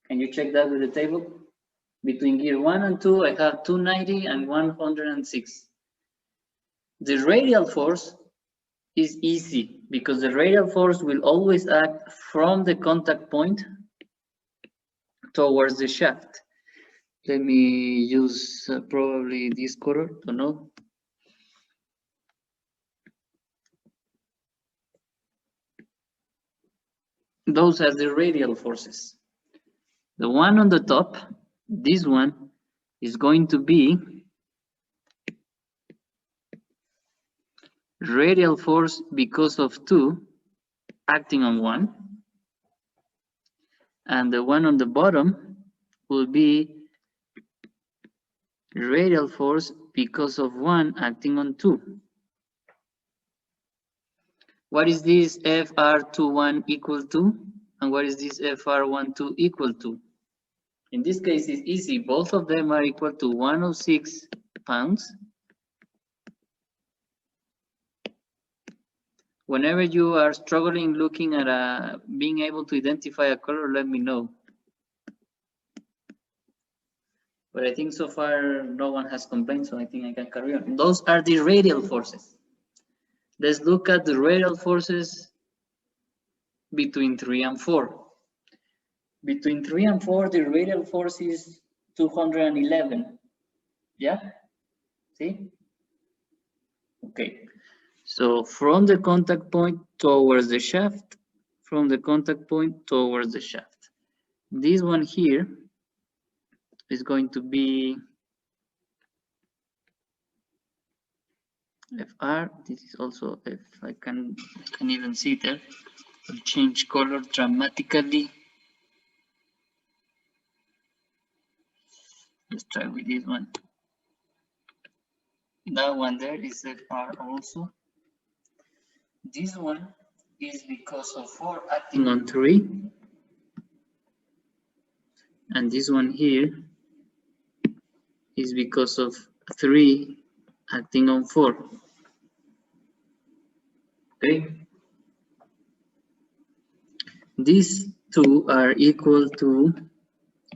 can you check that with the table? Between gear 1 and 2, I have 290 and 106. The radial force is easy because the radial force will always act from the contact point towards the shaft. Let me use probably this color to know. Those are the radial forces. The one on the top, this one, is going to be radial force because of 2 acting on 1. And the one on the bottom will be radial force because of 1 acting on 2. What is this FR21 equal to? And what is this FR12 equal to? In this case, it's easy. Both of them are equal to 106 pounds. Whenever you are struggling looking at being able to identify a color, let me know. But I think so far no one has complained, so I think I can carry on. Those are the radial forces. Let's look at the radial forces between 3 and 4. Between 3 and 4, the radial force is 211. Yeah? See? Okay. So from the contact point towards the shaft, from the contact point towards the shaft. This one here is going to be FR. This is also F. I can even see there. I'll change color dramatically. Let's try with this one. That one there is FR also. This one is because of 4 acting on 3. And this one here is because of 3 acting on 4. Okay. These two are equal to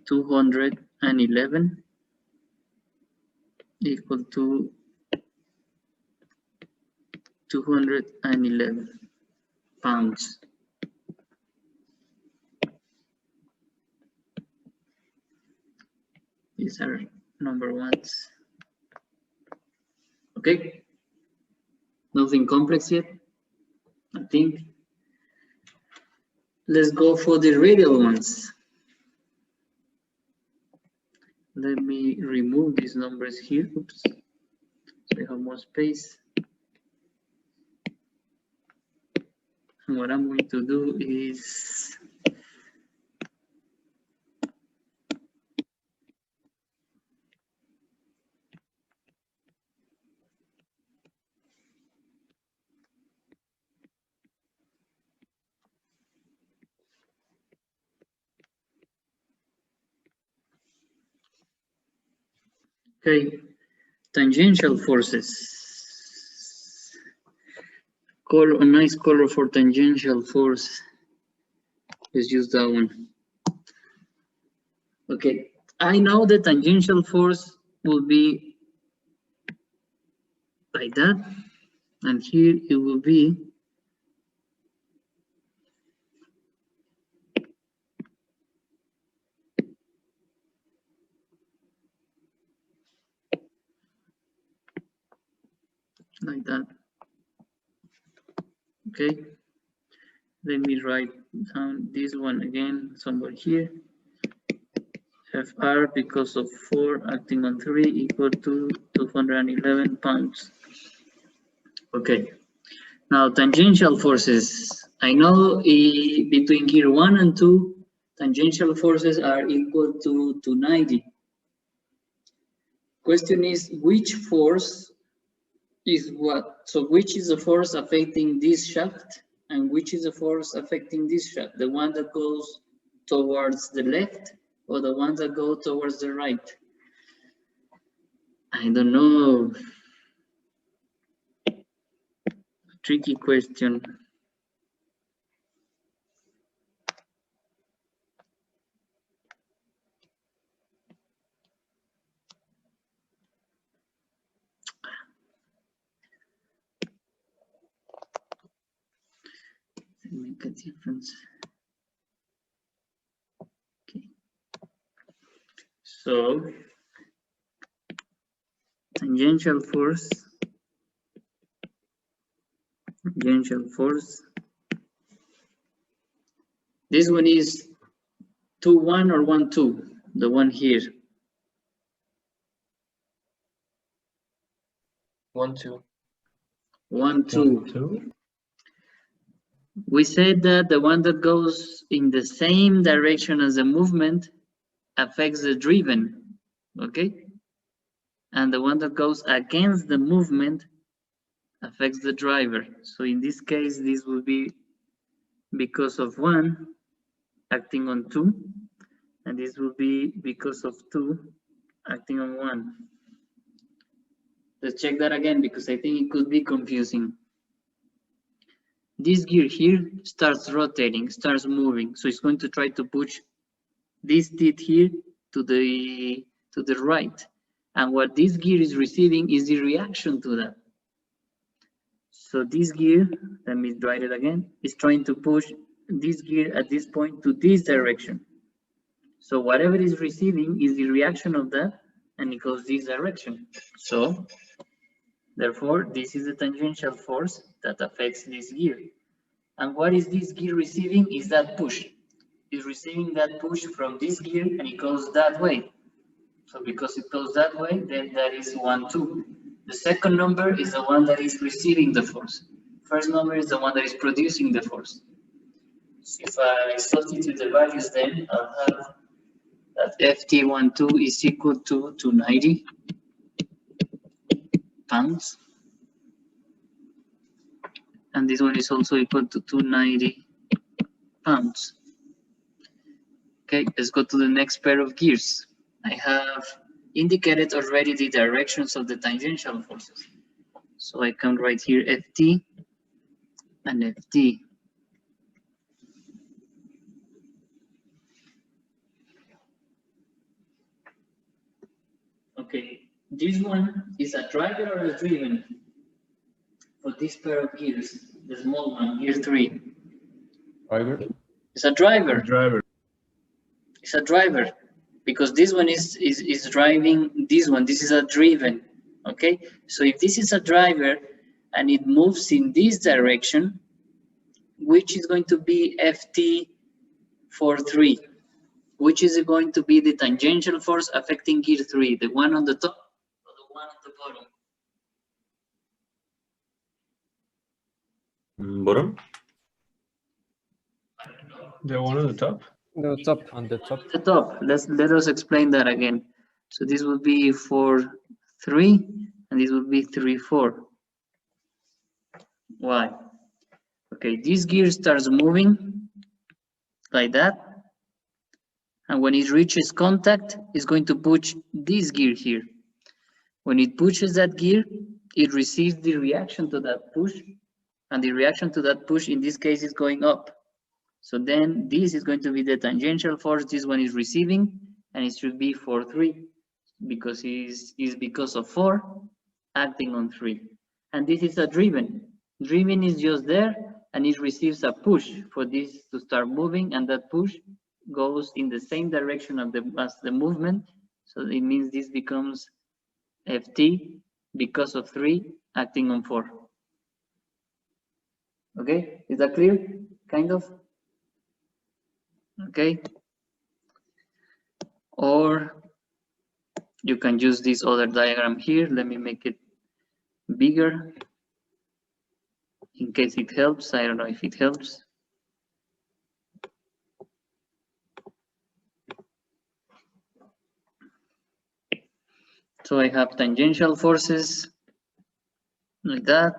211, equal to 211 pounds. These are number ones. Okay. Nothing complex yet, I think. Let's go for the radial ones. Let me remove these numbers here. Oops. So I have more space. And what I'm going to do is okay, tangential forces. Color, a nice color for tangential force. Let's use that one. Okay, I know the tangential force will be like that. And here it will be like that. Okay, let me write down this one again somewhere here. Fr because of 4 acting on 3 equal to 211 pounds. Okay, now tangential forces. I know between gear 1 and 2, tangential forces are equal to 290. Question is, which force is what? So which is the force affecting this shaft and which is the force affecting this shaft? The one that goes towards the left or the ones that go towards the right? I don't know. Tricky question. Make a difference. Okay. So tangential force. This one is 2-1 or 1-2. The one here. 1-2. 1-2. We said that the one that goes in the same direction as the movement affects the driven, okay? And the one that goes against the movement affects the driver. So in this case, this will be because of 1 acting on 2, and this will be because of 2 acting on 1. Let's check that again because I think it could be confusing. This gear here starts rotating, starts moving, so it's going to try to push this teeth here to the right, and what this gear is receiving is the reaction to that. So this gear, let me write it again, is trying to push this gear at this point to this direction. So whatever is receiving is the reaction of that, and it goes this direction. So therefore, this is the tangential force that affects this gear. And what is this gear receiving? Is that push. It's receiving that push from this gear and it goes that way. So because it goes that way, then that is 1-2. The second number is the one that is receiving the force. First number is the one that is producing the force. So if I substitute the values, then I'll have that Ft12 is equal to 290 pounds. And this one is also equal to 290 pounds. Okay, let's go to the next pair of gears. I have indicated already the directions of the tangential forces. So I can write here Ft and Ft. Okay, this one is a driver or a driven for this pair of gears, the small one, gear 3. Driver. It's a driver. Driver. It's a driver because this one is driving this one. This is a driven. Okay, so if this is a driver and it moves in this direction, which is going to be Ft43? Which is going to be the tangential force affecting gear 3? The one on the top or the one on the bottom? Bottom? The one on the top? The top. On the top. The top. Let us explain that again. So this will be 4-3 and this will be 3-4. Why? Okay, this gear starts moving like that. And when it reaches contact, it's going to push this gear here. When it pushes that gear, it receives the reaction to that push. And the reaction to that push, in this case, is going up. So then this is going to be the tangential force this one is receiving, and it should be 4-3 because it's because of 4 acting on 3. and this is a driven. Driven is just there, and it receives a push for this to start moving, and that push goes in the same direction of as the movement. So it means this becomes Ft because of 3 acting on 4. Okay, is that clear? Kind of? Okay. Or you can use this other diagram here. Let me make it bigger in case it helps. I don't know if it helps. So I have tangential forces like that,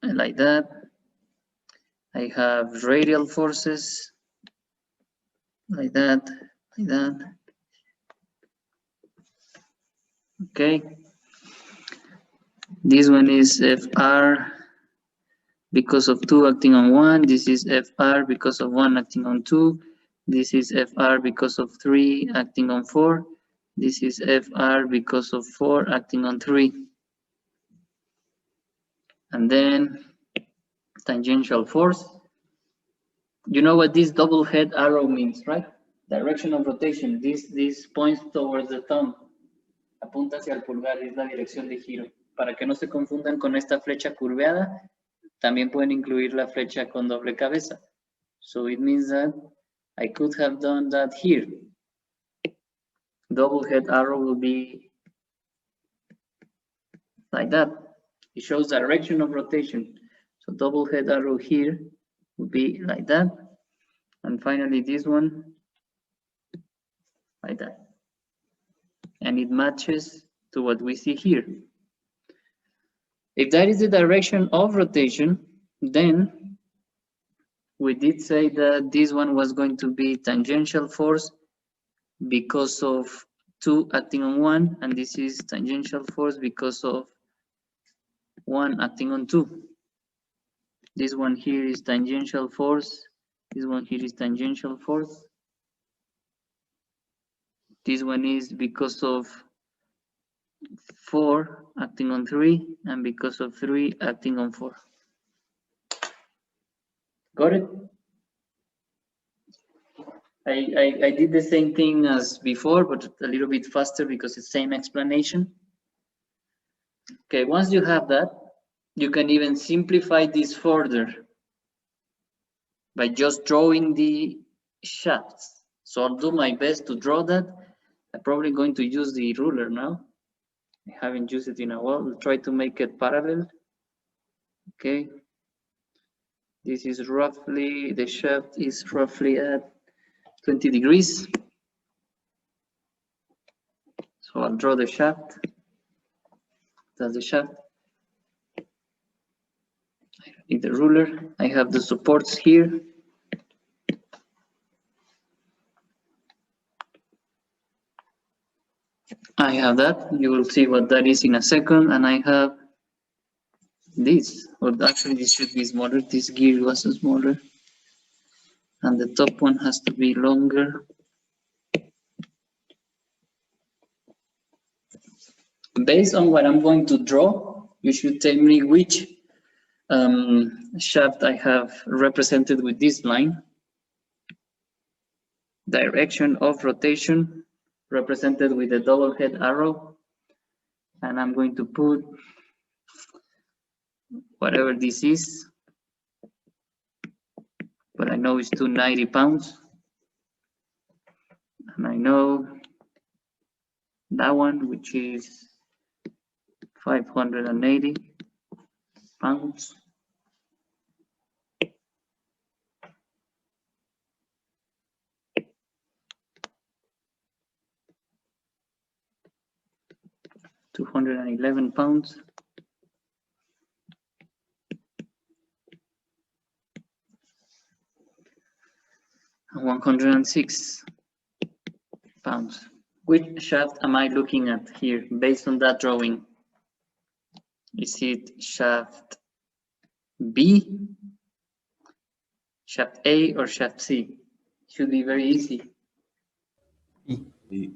and like that. I have radial forces like that, like that. Okay. This one is Fr because of 2 acting on 1. This is Fr because of 1 acting on 2. This is Fr because of 3 acting on 4. This is Fr because of 4 acting on 3. And then tangential force. You know what this double head arrow means, right? Direction of rotation. This points towards the thumb. Apunta hacia el pulgar, es la dirección de giro. Para que no se confundan con esta flecha curveada, también pueden incluir la flecha con doble cabeza. So it means that I could have done that here. Double head arrow will be like that. It shows direction of rotation. So double head arrow here will be like that. And finally this one like that. And it matches to what we see here. If that is the direction of rotation, then we did say that this one was going to be tangential force because of 2 acting on 1, and this is tangential force because of 1 acting on 2. This one here is tangential force. This one here is tangential force. This one is because of 4 acting on 3 and because of 3 acting on 4. Got it? I did the same thing as before, but a little bit faster because it's the same explanation. Okay, once you have that, you can even simplify this further by just drawing the shafts. So I'll do my best to draw that. I'm probably going to use the ruler now. I haven't used it in a while. I'll try to make it parallel. Okay. This is roughly, the shaft is roughly at 20 degrees. So I'll draw the shaft. That's the shaft. I don't need the ruler. I have the supports here. I have that. You will see what that is in a second. And I have this. Well, actually, this should be smaller. This gear was smaller. And the top one has to be longer. Based on what I'm going to draw, you should tell me which shaft I have represented with this line. Direction of rotation represented with a double head arrow. And I'm going to put whatever this is, but I know it's 290 pounds. And I know that one, which is 580 pounds. £211. And 106 pounds. Which shaft am I looking at here based on that drawing? Is it shaft B, shaft A, or shaft C? Should be very easy. B.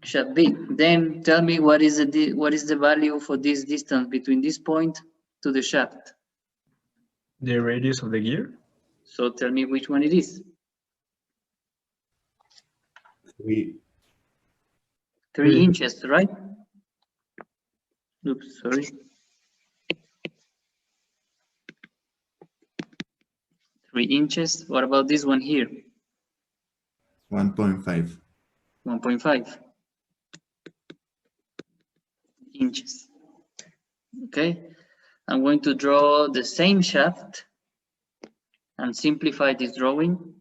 shaft B. Then tell me what is the value for this distance between this point to the shaft. The radius of the gear? So tell me which one it is. 3. 3 inches, right? Oops, sorry. 3 inches. What about this one here? 1.5. 1.5 inches. Okay, I'm going to draw the same shaft and simplify this drawing.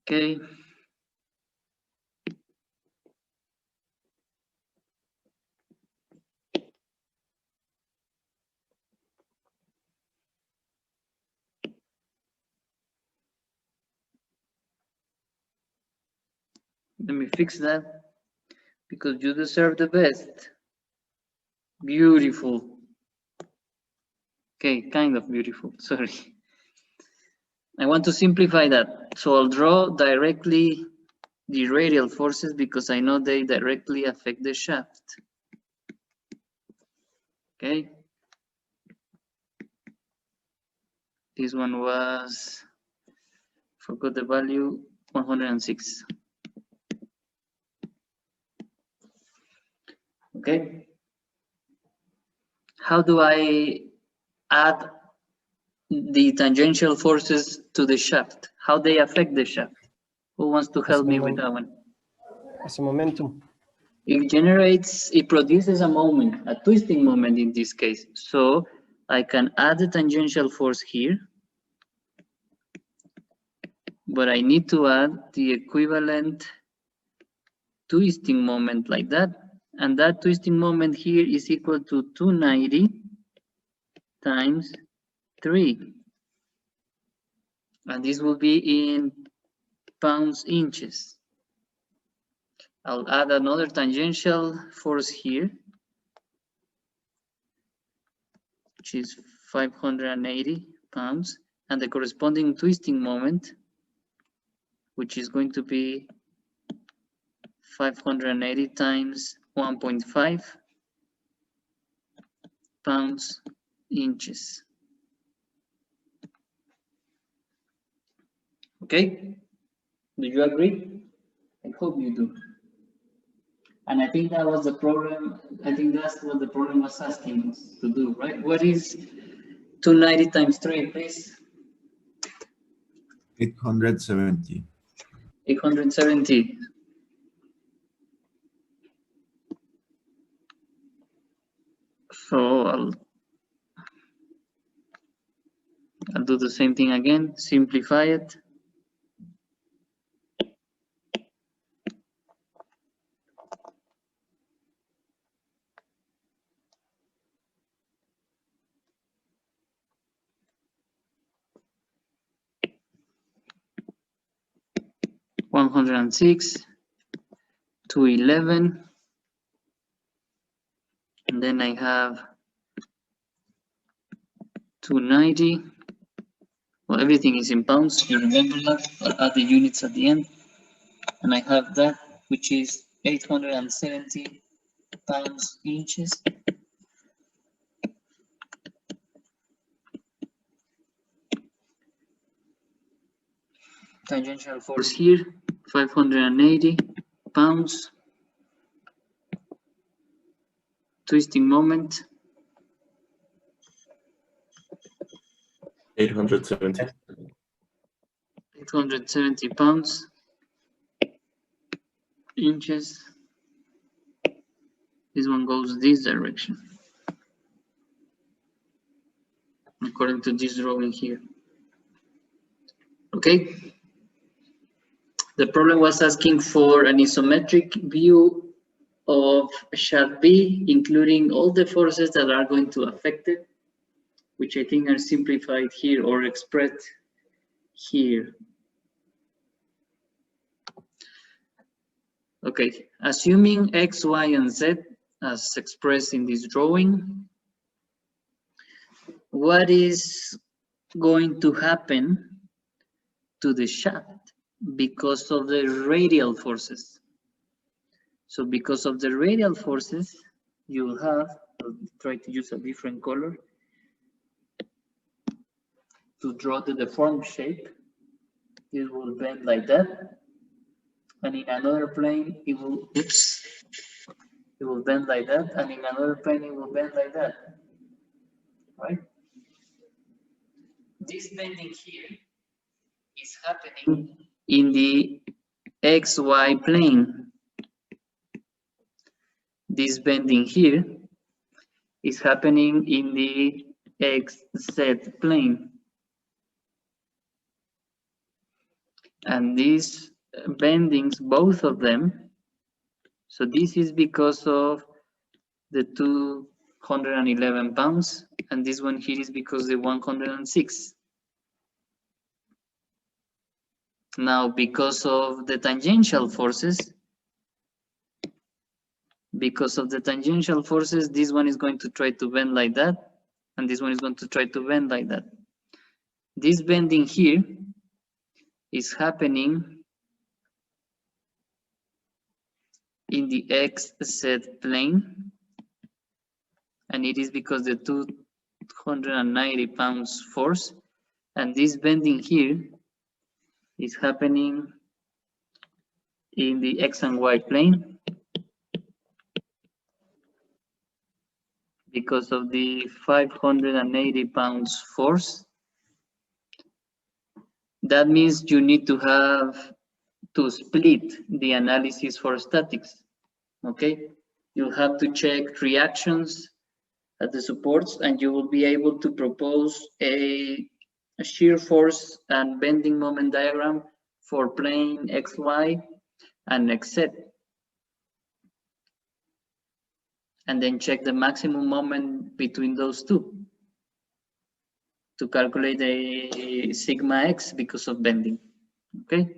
Okay. Let me fix that because you deserve the best. Beautiful. Okay, kind of beautiful, sorry. I want to simplify that. So I'll draw directly the radial forces because I know they directly affect the shaft. Okay. This one was, forgot the value, 106. Okay. How do I add the tangential forces to the shaft? How they affect the shaft? Who wants to help me with that one? As a momentum. It produces a moment, a twisting moment in this case. So I can add the tangential force here, but I need to add the equivalent twisting moment like that. And that twisting moment here is equal to 290 times 3. And this will be in pounds inches. I'll add another tangential force here, which is 580 pounds, and the corresponding twisting moment, which is going to be 580 times 1.5 pounds inches. Okay, do you agree? I hope you do. And I think that was the problem. I think that's what the problem was asking us to do, right? What is 290 times 3, please? 870. 870. So I'll do the same thing again, simplify it. $106, 211, and then I have 290. Well, everything is in pounds, you remember that? I'll add the units at the end. And I have that, which is 870 pounds inches. Tangential force here, 580 pounds. Twisting moment, 870. 870 pounds inches. This one goes this direction, according to this drawing here. Okay. The problem was asking for an isometric view of shaft B, including all the forces that are going to affect it, which I think are simplified here or expressed here. Okay, assuming X, Y, and Z as expressed in this drawing. What is going to happen to the shaft because of the radial forces? So because of the radial forces, you will have, I'll try to use a different color to draw the deformed shape. It will bend like that. And in another plane, it will, oops, it will bend like that. And in another plane, it will bend like that, right? This bending here is happening in the XY plane. This bending here is happening in the XZ plane. And these bendings, both of them, so this is because of the 211 pounds, and this one here is because the 106. Now, because of the tangential forces, this one is going to try to bend like that, and this one is going to try to bend like that. This bending here is happening in the XZ plane, and it is because the 290 pounds force, and this bending here is happening in the X and Y plane because of the 580 pounds force. That means you need to have to split the analysis for statics, okay? You'll have to check reactions at the supports, and you will be able to propose a shear force and bending moment diagram for plane XY and XZ. And then check the maximum moment between those two to calculate a sigma X because of bending, okay?